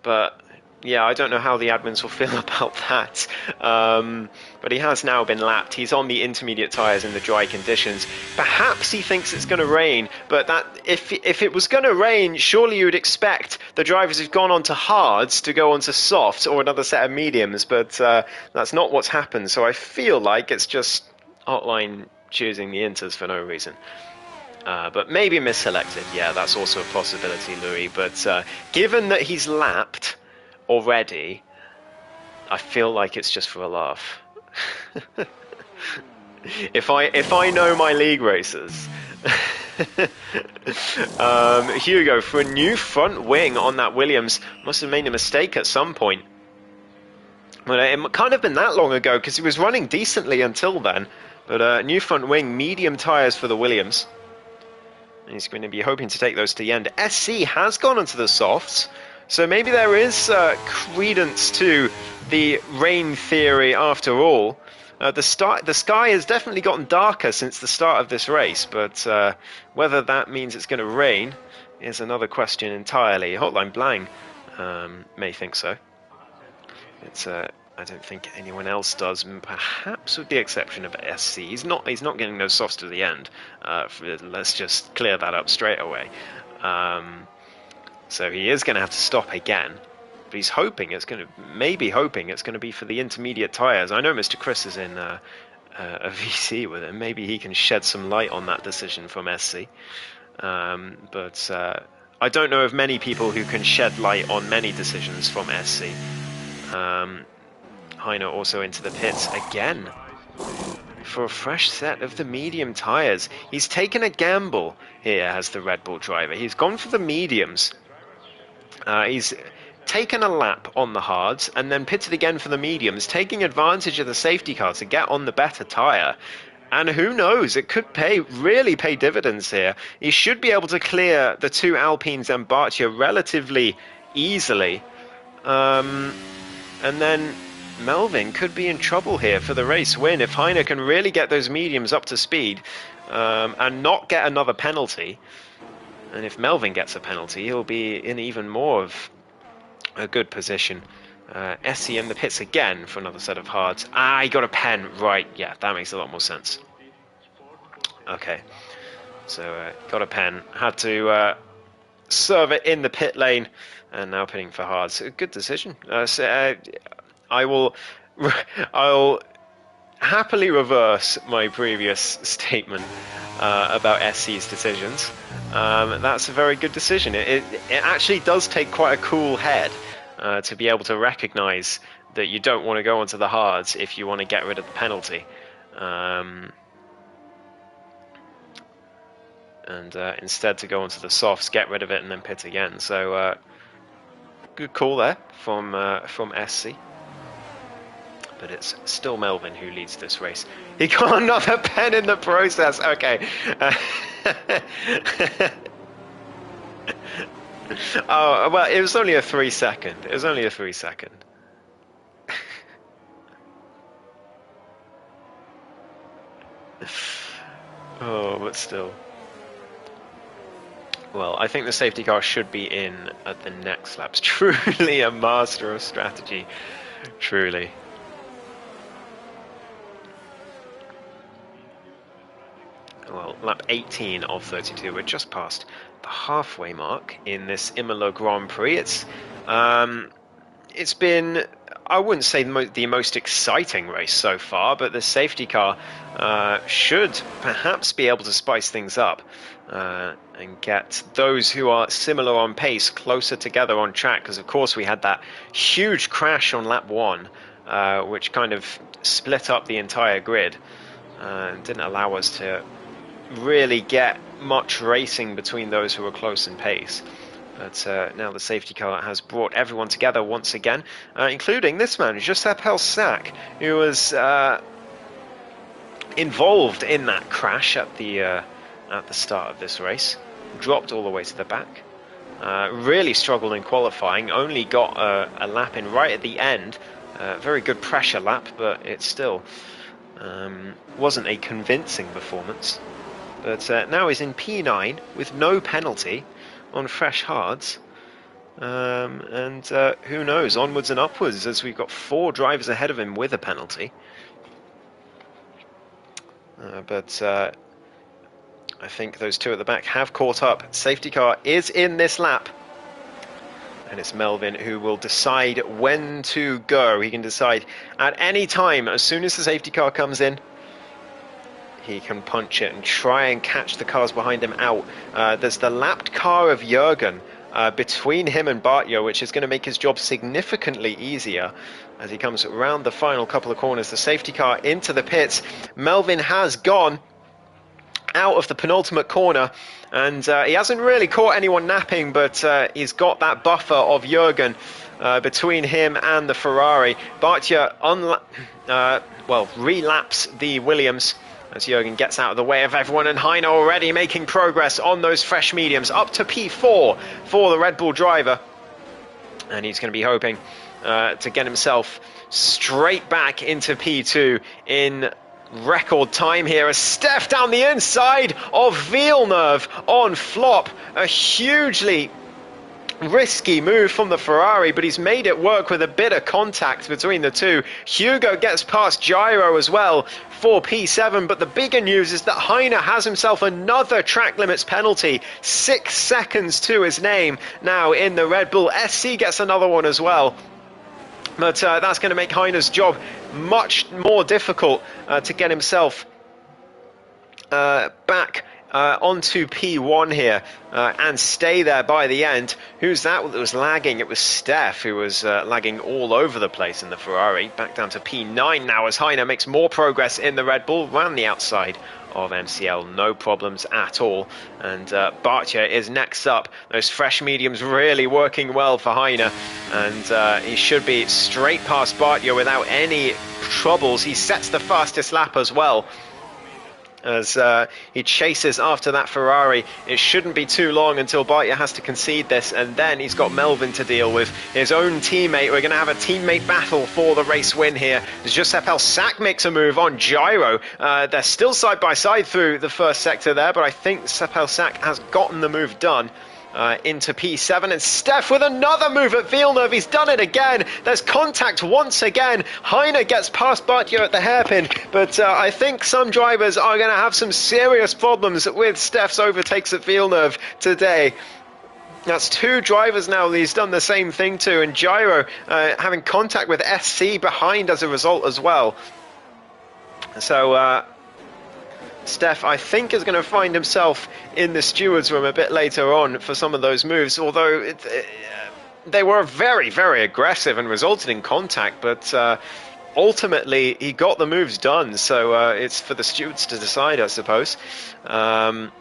But yeah, I don't know how the admins will feel about that. But he has now been lapped. He's on the intermediate tyres in the dry conditions. Perhaps he thinks it's going to rain, but that if it was going to rain, surely you would expect the drivers who've gone onto hards to go onto softs or another set of mediums, but that's not what's happened. So I feel like it's just Hotline choosing the inters for no reason. But maybe misselected. Yeah, that's also a possibility, Louis. But given that he's lapped already, I feel like it's just for a laugh. If I know my league races. Hugo for a new front wing on that Williams. Must have made a mistake at some point. Well, it can't have been that long ago because he was running decently until then. But new front wing, medium tyres for the Williams. And he's going to be hoping to take those to the end. SC has gone onto the softs, so maybe there is credence to the rain theory after all. The sky has definitely gotten darker since the start of this race, but whether that means it's going to rain is another question entirely. Hotline Blang may think so. I don't think anyone else does, perhaps with the exception of SC. He's not getting those softs to the end. Let's just clear that up straight away. So he is going to have to stop again. But he's hoping it's going to be for the intermediate tyres. I know Mr. Chris is in a VC with him. Maybe he can shed some light on that decision from SC. But I don't know of many people who can shed light on many decisions from SC. Heine also into the pits again for a fresh set of the medium tyres. He's taken a gamble here as the Red Bull driver. He's gone for the mediums. He's taken a lap on the hards and then pitted again for the mediums, taking advantage of the safety car to get on the better tyre. And who knows, it could really pay dividends here. He should be able to clear the two Alpines and Barcia relatively easily. And then Melvin could be in trouble here for the race win if Heine can really get those mediums up to speed and not get another penalty. And if Melvin gets a penalty, he'll be in even more of a good position. SC in the pits again for another set of hards. He got a pen. Right, yeah, that makes a lot more sense. Okay, so got a pen. Had to serve it in the pit lane, and now pitting for hards. A good decision. I'll happily reverse my previous statement about SC's decisions. That's a very good decision. It actually does take quite a cool head to be able to recognize that you don't want to go onto the hards if you want to get rid of the penalty. And instead to go onto the softs, get rid of it, and then pit again. So good call there from SC. But it's still Melvin who leads this race. He got another pen in the process. Okay. Oh, well, it was only a 3 second. It was only a 3 second. Oh, but still. Well, I think the safety car should be in at the next laps. Truly a master of strategy. Truly. Well, lap 18 of 32. We're just past the halfway mark in this Imola Grand Prix. It's been, I wouldn't say the most exciting race so far, but the safety car should perhaps be able to spice things up and get those who are similar on pace closer together on track, because of course we had that huge crash on lap 1, which kind of split up the entire grid and didn't allow us to really get much racing between those who were close in pace. But now the safety car has brought everyone together once again, including this man, Josep Elsac, who was involved in that crash at the start of this race. Dropped all the way to the back. Really struggled in qualifying, only got a lap in right at the end. Very good pressure lap, but it still wasn't a convincing performance. But now he's in P9 with no penalty on fresh hards. And who knows, onwards and upwards, as we've got 4 drivers ahead of him with a penalty. But I think those 2 at the back have caught up. Safety car is in this lap. And it's Melvin who will decide when to go. He can decide at any time, as soon as the safety car comes in, he can punch it and try and catch the cars behind him out. There's the lapped car of Jürgen between him and Bartio, which is going to make his job significantly easier as he comes around the final couple of corners. The safety car into the pits. Melvin has gone out of the penultimate corner, and he hasn't really caught anyone napping, but he's got that buffer of Jürgen between him and the Ferrari. Bartio relapse the Williams as Jürgen gets out of the way of everyone, and Heine already making progress on those fresh mediums, up to P4 for the Red Bull driver. And he's going to be hoping to get himself straight back into P2 in record time here. A Steph down the inside of Villeneuve on flop. A hugely risky move from the Ferrari, but he's made it work with a bit of contact between the two. Hugo gets past Gyro as well for P7, but the bigger news is that Heine has himself another track limits penalty, 6 seconds to his name now in the Red Bull. SC gets another one as well. But that's going to make Heine's job much more difficult to get himself back onto P1 here and stay there by the end. Who's that was lagging? It was Steph, who was lagging all over the place in the Ferrari. Back down to P9 now as Heine makes more progress in the Red Bull, round the outside of MCL, no problems at all. And Barcia is next up. Those fresh mediums really working well for Heine, and he should be straight past Barcia without any troubles. He sets the fastest lap as well, as he chases after that Ferrari. It shouldn't be too long until Barcia has to concede this, and then he's got Melvin to deal with, his own teammate. We're going to have a teammate battle for the race win here. Giuseppe Elsack makes a move on Gyro. They're still side by side through the first sector there, but I think Giuseppe Elsack has gotten the move done. Into P7, and Steph with another move at Villeneuve. He's done it again. There's contact once again. Heine gets past Barcia at the hairpin, but I think some drivers are going to have some serious problems with Steph's overtakes at Villeneuve today. That's two drivers now he's done the same thing to, and Gyro having contact with SC behind as a result as well. So Steph, I think, is going to find himself in the steward's room a bit later on for some of those moves, although they were very, very aggressive and resulted in contact, but ultimately he got the moves done, so it's for the stewards to decide, I suppose. But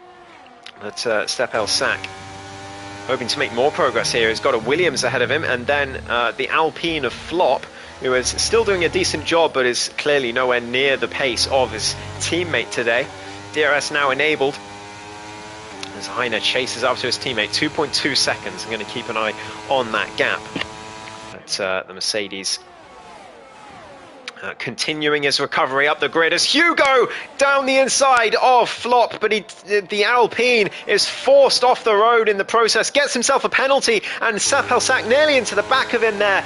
Steph Elsack hoping to make more progress here. He's got a Williams ahead of him, and then the Alpine of Flop, who is still doing a decent job but is clearly nowhere near the pace of his teammate today. DRS now enabled as Heine chases up to his teammate. 2.2 seconds. I'm going to keep an eye on that gap. But the Mercedes continuing his recovery up the grid as Hugo down the inside of Flop, but the Alpine is forced off the road in the process, gets himself a penalty, and Elsack nearly into the back of him there.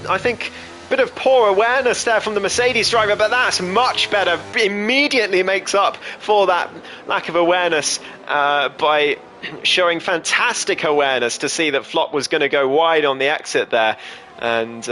I think a bit of poor awareness there from the Mercedes driver, but that's much better. Immediately makes up for that lack of awareness by showing fantastic awareness to see that Flop was going to go wide on the exit there, and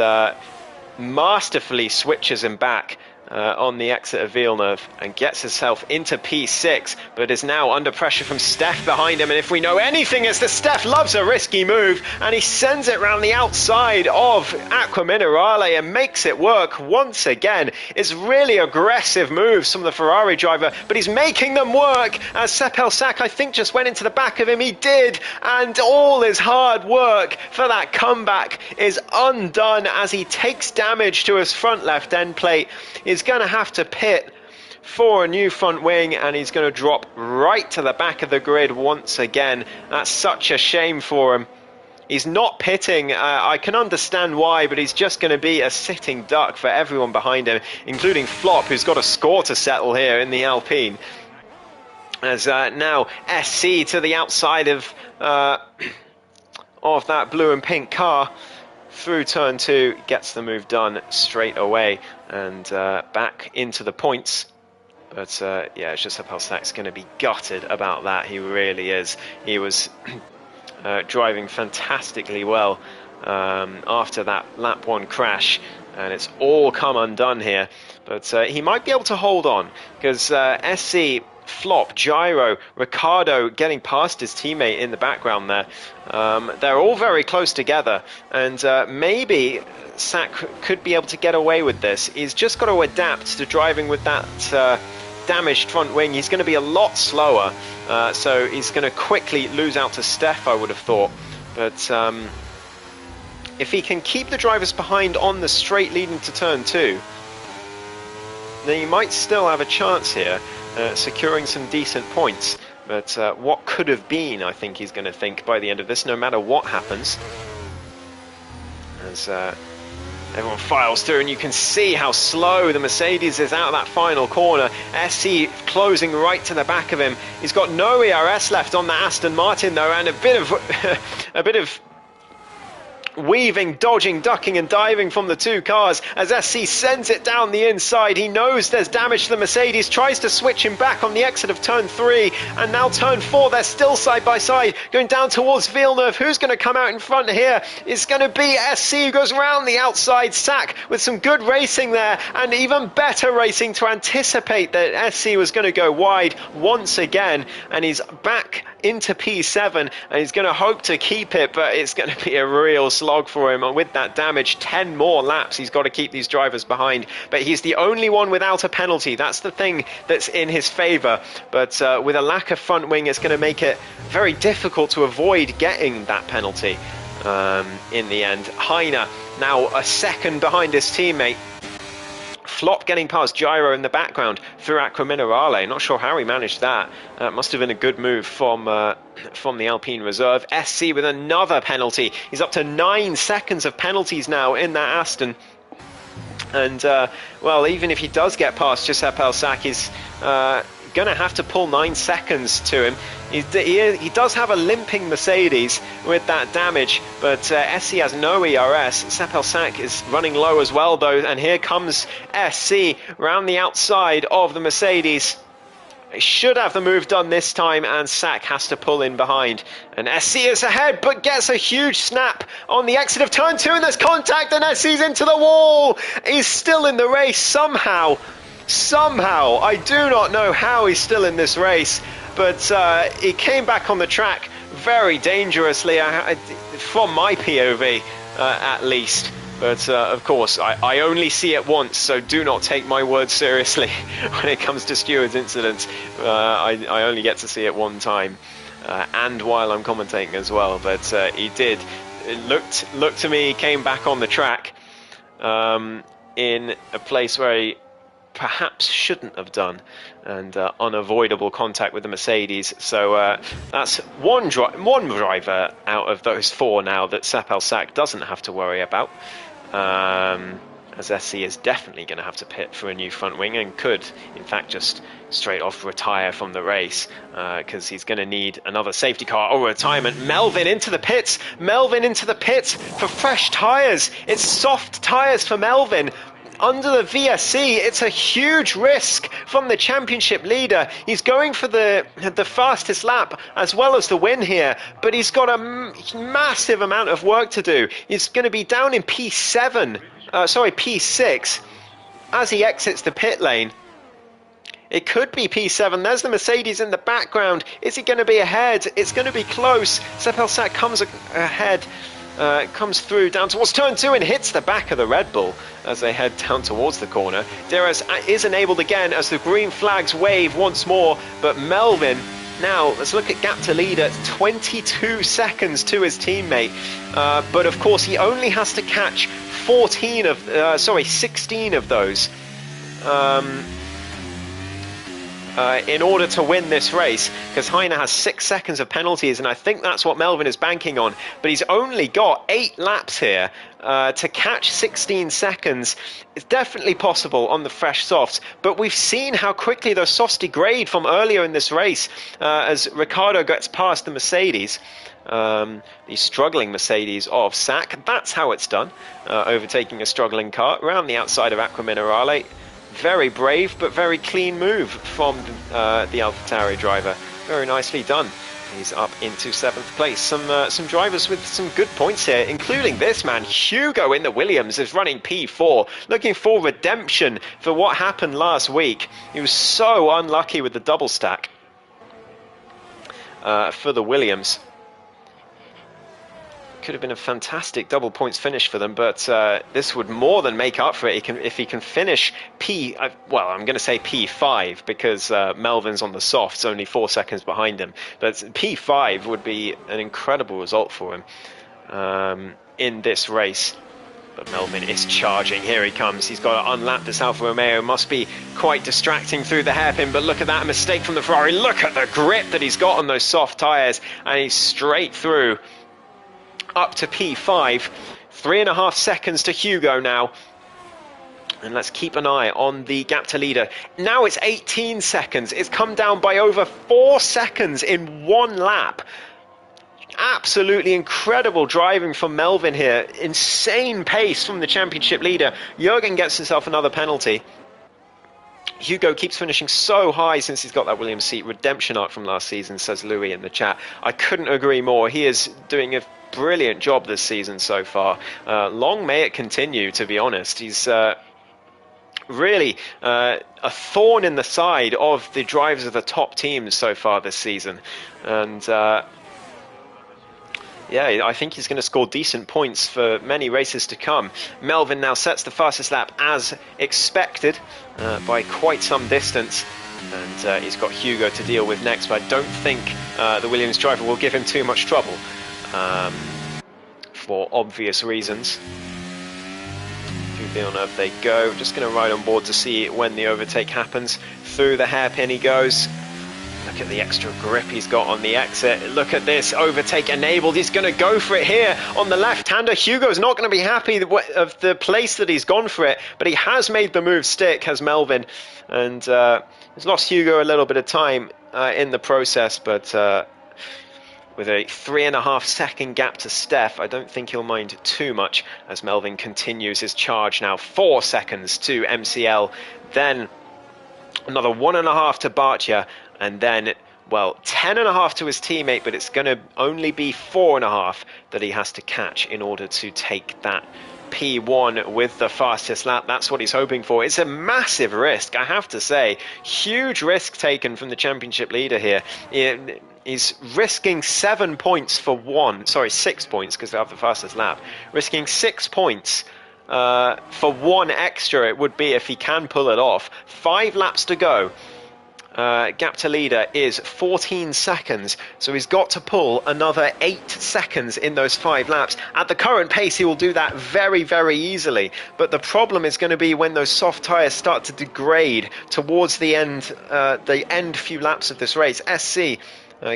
masterfully switches him back on the exit of Villeneuve and gets himself into P6, but is now under pressure from Steph behind him. And if we know anything, it's that Steph loves a risky move, and he sends it around the outside of Aqua Minerale and makes it work once again. It's really aggressive moves from the Ferrari driver, but he's making them work, as Sepp Elsack, I think, just went into the back of him. He did, and all his hard work for that comeback is undone as he takes damage to his front left end plate. He's going to have to pit for a new front wing, and he's going to drop right to the back of the grid once again. That's such a shame for him. He's not pitting. I can understand why, but he's just going to be a sitting duck for everyone behind him, including Flop, who's got a score to settle here in the Alpine. As now SC to the outside of that blue and pink car through turn 2, gets the move done straight away and back into the points. But yeah, it's just Elsack's going to be gutted about that. He really is. He was driving fantastically well after that lap 1 crash, and it's all come undone here. But he might be able to hold on, because SC, Flop, Gyro, Ricardo getting past his teammate in the background there. They're all very close together, and maybe Sack could be able to get away with this. He's just got to adapt to driving with that damaged front wing. He's going to be a lot slower, so he's going to quickly lose out to Steph, I would have thought. But if he can keep the drivers behind on the straight leading to turn 2, then he might still have a chance here, securing some decent points. But what could have been, I think he's going to think by the end of this, no matter what happens. As everyone files through, and you can see how slow the Mercedes is out of that final corner. SC closing right to the back of him. He's got no ERS left on the Aston Martin though, and a bit of weaving, dodging, ducking and diving from the two cars as SC sends it down the inside. He knows there's damage to the Mercedes, tries to switch him back on the exit of turn 3, and now turn 4, they're still side by side, going down towards Villeneuve. Who's going to come out in front here? It's going to be SC who goes around the outside. Sack with some good racing there, and even better racing to anticipate that SC was going to go wide once again, and he's back into P7, and he's going to hope to keep it, but it's going to be a real slog for him. And with that damage, 10 more laps, he's got to keep these drivers behind, but he's the only one without a penalty. That's the thing that's in his favour, but with a lack of front wing, it's going to make it very difficult to avoid getting that penalty in the end. Heine now a second behind his teammate. Flop getting past Gyro in the background through Aqua Minerale. Not sure how he managed that. Must have been a good move from the Alpine Reserve. SC with another penalty. He's up to 9 seconds of penalties now in that Aston. And, well, even if he does get past Giuseppe Alsac, he's going to have to pull 9 seconds to him. He does have a limping Mercedes with that damage, but SC has no ERS. Sepel Sack is running low as well, though, and here comes SC round the outside of the Mercedes. They should have the move done this time, and Sack has to pull in behind. And SC is ahead, but gets a huge snap on the exit of turn 2, and there's contact, and SC's into the wall. He's still in the race somehow. I do not know how he's still in this race, but he came back on the track very dangerously, from my POV at least. But of course, I only see it once, so do not take my words seriously when it comes to stewards incidents. I only get to see it one time, and while I'm commentating as well. But he did. It looked to me, he came back on the track in a place where he perhaps shouldn't have done, and unavoidable contact with the Mercedes. So that's one driver out of those 4 now that Sepel Sack doesn't have to worry about, as SC is definitely going to have to pit for a new front wing, and could in fact just straight off retire from the race, because he's going to need another safety car or retirement. Melvin into the pits for fresh tyres. It's soft tyres for Melvin. Under the VSC, it's a huge risk from the championship leader. He's going for the fastest lap as well as the win here, but he's got a massive amount of work to do. He's going to be down in P6 as he exits the pit lane. It could be P7. There's the Mercedes in the background. Is he going to be ahead? It's going to be close. Sepel Sack comes ahead. Comes through down towards turn 2 and hits the back of the Red Bull as they head down towards the corner. Dires is enabled again as the green flags wave once more, but Melvin now, let's look at gap to leader, 22 seconds to his teammate, but of course he only has to catch 16 of those in order to win this race, because Heine has 6 seconds of penalties, and I think that's what Melvin is banking on. But he's only got 8 laps here to catch 16 seconds. It's definitely possible on the fresh softs, but we've seen how quickly those softs degrade from earlier in this race as Ricciardo gets past the Mercedes. The struggling Mercedes of Sack. That's how it's done, overtaking a struggling car around the outside of Aqua Minerale. Very brave, but very clean move from the AlphaTauri driver. Very nicely done. He's up into 7th place. Some drivers with some good points here, including this man, Hugo in the Williams, is running P4, looking for redemption for what happened last week. He was so unlucky with the double stack for the Williams. Could have been a fantastic double points finish for them, but this would more than make up for it if he can finish I'm going to say P5, because Melvin's on the softs, only 4 seconds behind him, but P5 would be an incredible result for him in this race. But Melvin is charging. Here he comes. He's got to unlap this Alfa Romeo. Must be quite distracting through the hairpin, but look at that mistake from the Ferrari. Look at the grip that he's got on those soft tyres, and he's straight through up to P5. 3.5 seconds to Hugo now. And let's keep an eye on the gap to leader. Now it's 18 seconds. It's come down by over 4 seconds in one lap. Absolutely incredible driving from Melvin here. Insane pace from the championship leader. Jürgen gets himself another penalty. Hugo keeps finishing so high since he's got that Williams seat. Redemption arc from last season, says Louis in the chat. I couldn't agree more. He is doing a brilliant job this season so far. Long may it continue, to be honest. He's really a thorn in the side of the drivers of the top teams so far this season. And yeah, I think he's going to score decent points for many races to come. Melvin now sets the fastest lap as expected by quite some distance. And he's got Hugo to deal with next, but I don't think the Williams driver will give him too much trouble for obvious reasons. Through Villeneuve they go. Just going to ride on board to see when the overtake happens. Through the hairpin he goes. Look at the extra grip he's got on the exit. Look at this, overtake enabled. He's going to go for it here on the left-hander. Hugo's not going to be happy of the place that he's gone for it, but he has made the move stick, has Melvin. And he's lost Hugo a little bit of time in the process, but with a 3.5 second gap to Steph, I don't think he'll mind too much as Melvin continues his charge now. 4 seconds to MCL, then another 1.5 to Barcia, and then, well, 10.5 to his teammate, but it's going to only be 4.5 that he has to catch in order to take that P1 with the fastest lap. That's what he's hoping for. It's a massive risk, I have to say. Huge risk taken from the championship leader here. He's risking 7 points for 6 points because they have the fastest lap. Risking 6 points for 1 extra it would be if he can pull it off. 5 laps to go. Gap to leader is 14 seconds, so he's got to pull another 8 seconds in those 5 laps. At the current pace, he will do that very, very easily. But the problem is going to be when those soft tyres start to degrade towards the end few laps of this race. SC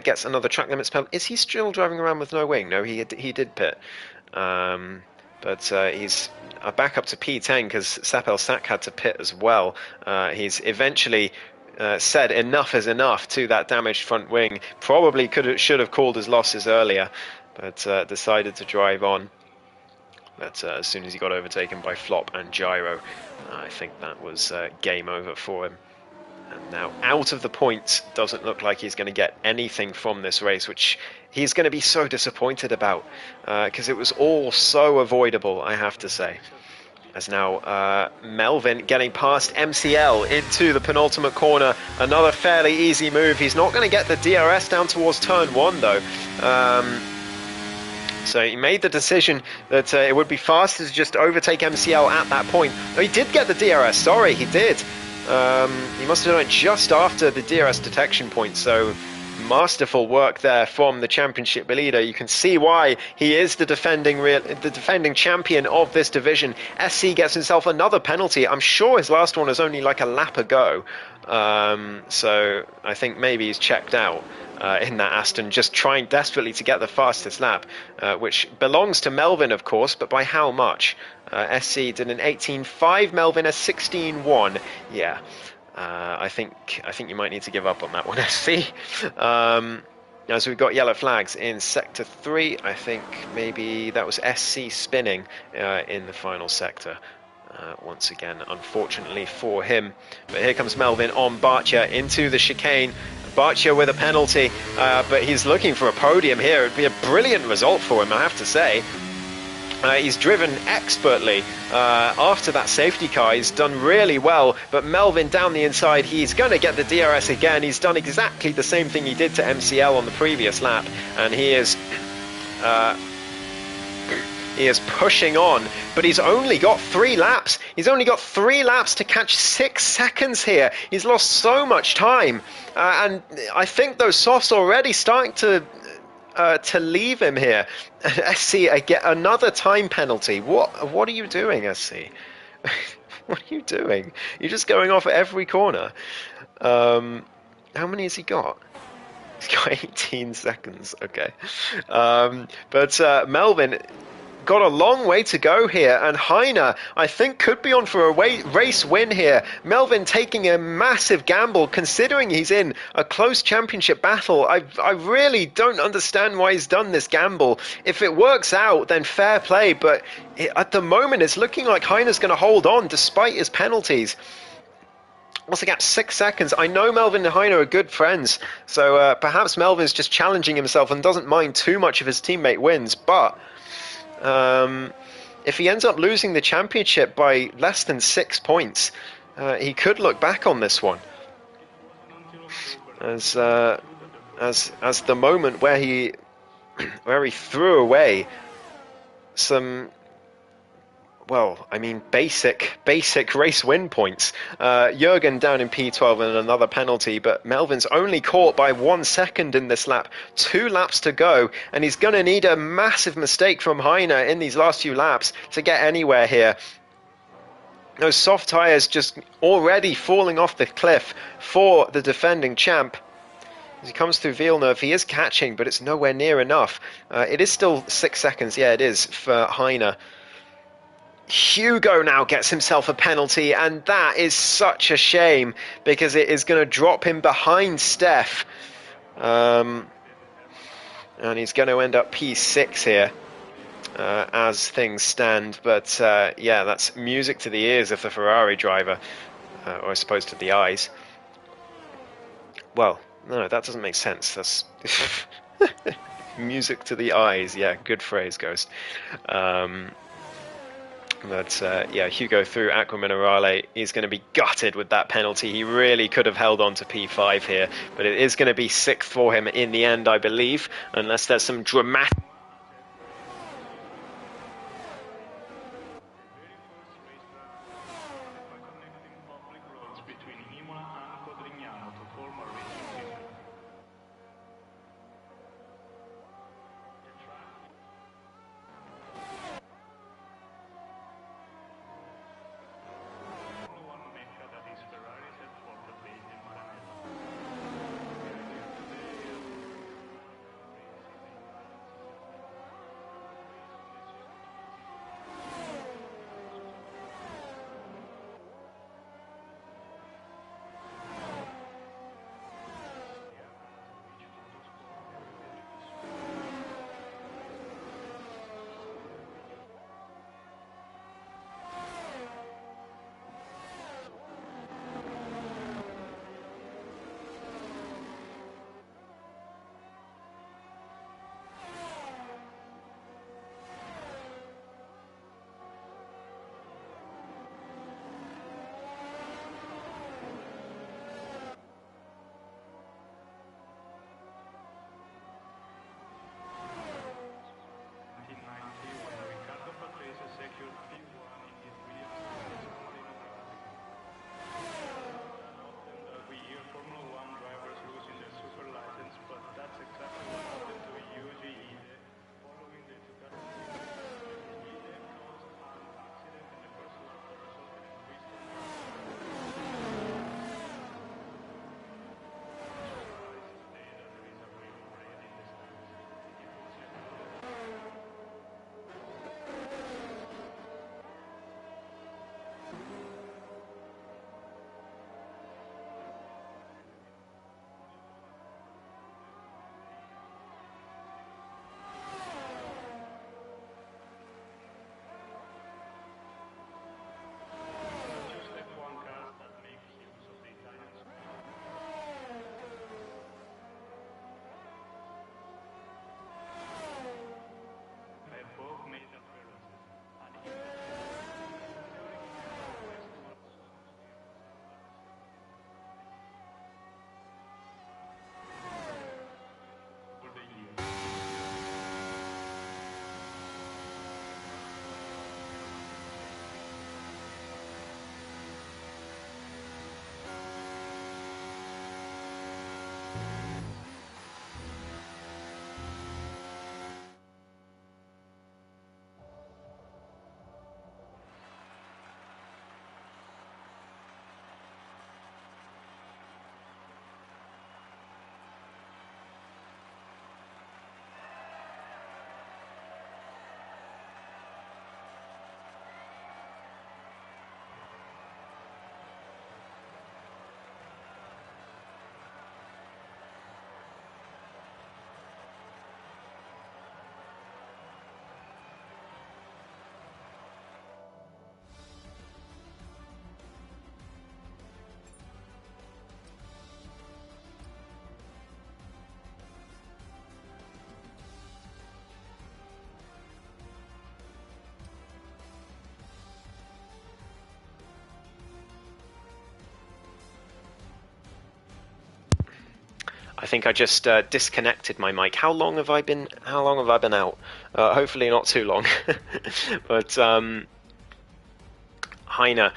gets another track limits penalty. Is he still driving around with no wing? No, he did pit. But he's back up to P10 because Sapel Sack had to pit as well. He's eventually said enough is enough to that damaged front wing. Probably should have called his losses earlier, but decided to drive on. But as soon as he got overtaken by Flop and Gyro, I think that was game over for him. And now out of the points, doesn't look like he's going to get anything from this race, which he's going to be so disappointed about because it was all so avoidable, I have to say. As now Melvin getting past MCL into the penultimate corner. Another fairly easy move. He's not going to get the DRS down towards turn 1 though. So he made the decision that it would be faster to just overtake MCL at that point. No, he did get the DRS, sorry, he did. He must have done it just after the DRS detection point, so masterful work there from the championship leader. You can see why he is the defending champion of this division. SC gets himself another penalty. I'm sure his last one was only like a lap ago. So I think maybe he's checked out in that Aston, just trying desperately to get the fastest lap, which belongs to Melvin, of course, but by how much? SC did an 18.5, Melvin a 16.1. Yeah. I think you might need to give up on that one, SC. As we've got yellow flags in sector 3, I think maybe that was SC spinning in the final sector. Once again, unfortunately for him. But here comes Melvin on Barcia into the chicane. Barcia with a penalty, but he's looking for a podium here. It'd be a brilliant result for him, I have to say. He's driven expertly after that safety car. He's done really well, but Melvin down the inside, he's going to get the DRS again. He's done exactly the same thing he did to MCL on the previous lap, and he is pushing on, but he's only got 3 laps. He's only got 3 laps to catch 6 seconds here. He's lost so much time, and I think those softs already starting to leave him here. SC, get another time penalty. What are you doing, SC? What are you doing? You're just going off at every corner. How many has he got? He's got 18 seconds. Okay. But Melvin got a long way to go here, and Heine, I think, could be on for a race win here. Melvin taking a massive gamble, considering he's in a close championship battle. I really don't understand why he's done this gamble. If it works out, then fair play, but at the moment, it's looking like Heine's going to hold on despite his penalties. What's the gap? 6 seconds. I know Melvin and Heine are good friends, so perhaps Melvin's just challenging himself and doesn't mind too much if his teammate wins, but if he ends up losing the championship by less than 6 points, he could look back on this one as the moment where he threw away some, well, I mean, basic race win points. Jürgen down in P12 and another penalty, but Melvin's only caught by 1 second in this lap. 2 laps to go, and he's going to need a massive mistake from Heine in these last few laps to get anywhere here. Those soft tyres just already falling off the cliff for the defending champ. As he comes through Villeneuve, he is catching, but it's nowhere near enough. It is still 6 seconds, yeah, it is, for Heine. Hugo now gets himself a penalty, and that is such a shame because it is going to drop him behind Steph. And he's going to end up P6 here as things stand. But yeah, that's music to the ears of the Ferrari driver, or I suppose to the eyes. Well, no, that doesn't make sense. That's music to the eyes. Yeah, good phrase, Ghost. But yeah, Hugo through Aqua Minerale is going to be gutted with that penalty. He really could have held on to P5 here, but it is going to be 6th for him in the end, I believe, unless there's some dramatic... I think I just disconnected my mic. How long have I been out? Hopefully not too long. But Heine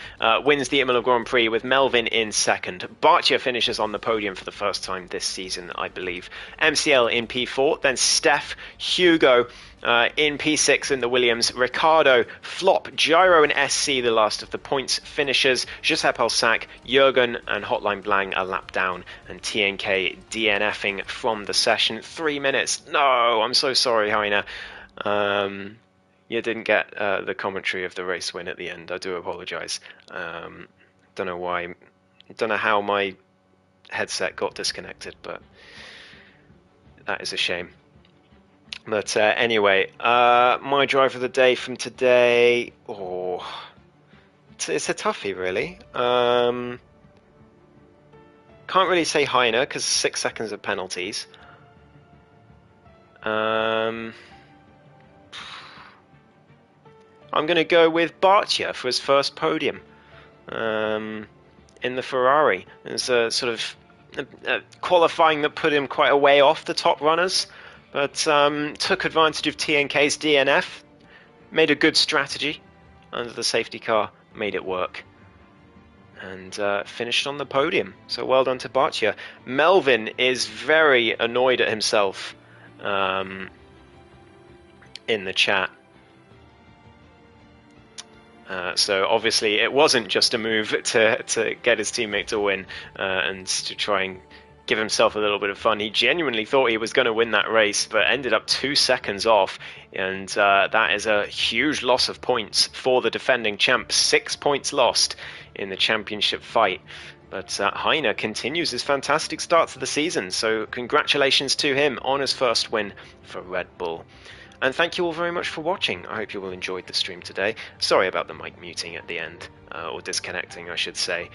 wins the Imola Grand Prix with Melvin in second. Barcia finishes on the podium for the first time this season, I believe. MCL in P4, then Steph, Hugo in P6 in the Williams, Ricardo, Flop, Gyro and SC, the last of the points finishers, Giuseppe Alsac, Jürgen and Hotline Blang a lap down, and TNK DNFing from the session. 3 minutes. No, I'm so sorry, Heine. You didn't get the commentary of the race win at the end. I do apologise. Don't know why. Don't know how my headset got disconnected, but that is a shame. But anyway, my drive of the day from today. Oh, it's a toughie, really. Can't really say Heine because 6 seconds of penalties. I'm going to go with Barcia for his first podium in the Ferrari. It's a sort of qualifying that put him quite a way off the top runners, but took advantage of TNK's DNF, made a good strategy under the safety car, made it work, and finished on the podium. So well done to Barcia. Melvin is very annoyed at himself in the chat. So obviously it wasn't just a move to get his teammate to win and to try and give himself a little bit of fun. He genuinely thought he was going to win that race, but ended up 2 seconds off, and that is a huge loss of points for the defending champ. 6 points lost in the championship fight. But Heine continues his fantastic start to the season, so congratulations to him on his first win for Red Bull. And thank you all very much for watching. I hope you all enjoyed the stream today. Sorry about the mic muting at the end, or disconnecting, I should say.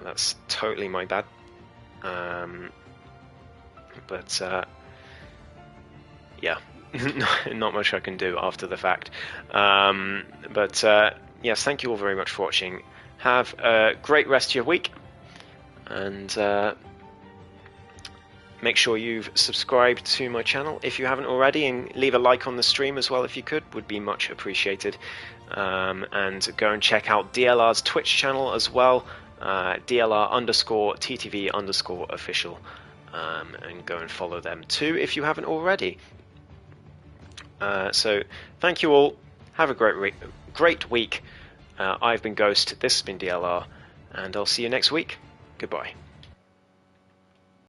That's totally my bad. But yeah, not much I can do after the fact. But yes, thank you all very much for watching. Have a great rest of your week, and make sure you've subscribed to my channel if you haven't already, and leave a like on the stream as well if you could, would be much appreciated. And go and check out DLR's Twitch channel as well, DLR_TTV_official, and go and follow them too if you haven't already. So thank you all, have a great week. I've been Ghost, this has been DLR, and I'll see you next week. Goodbye.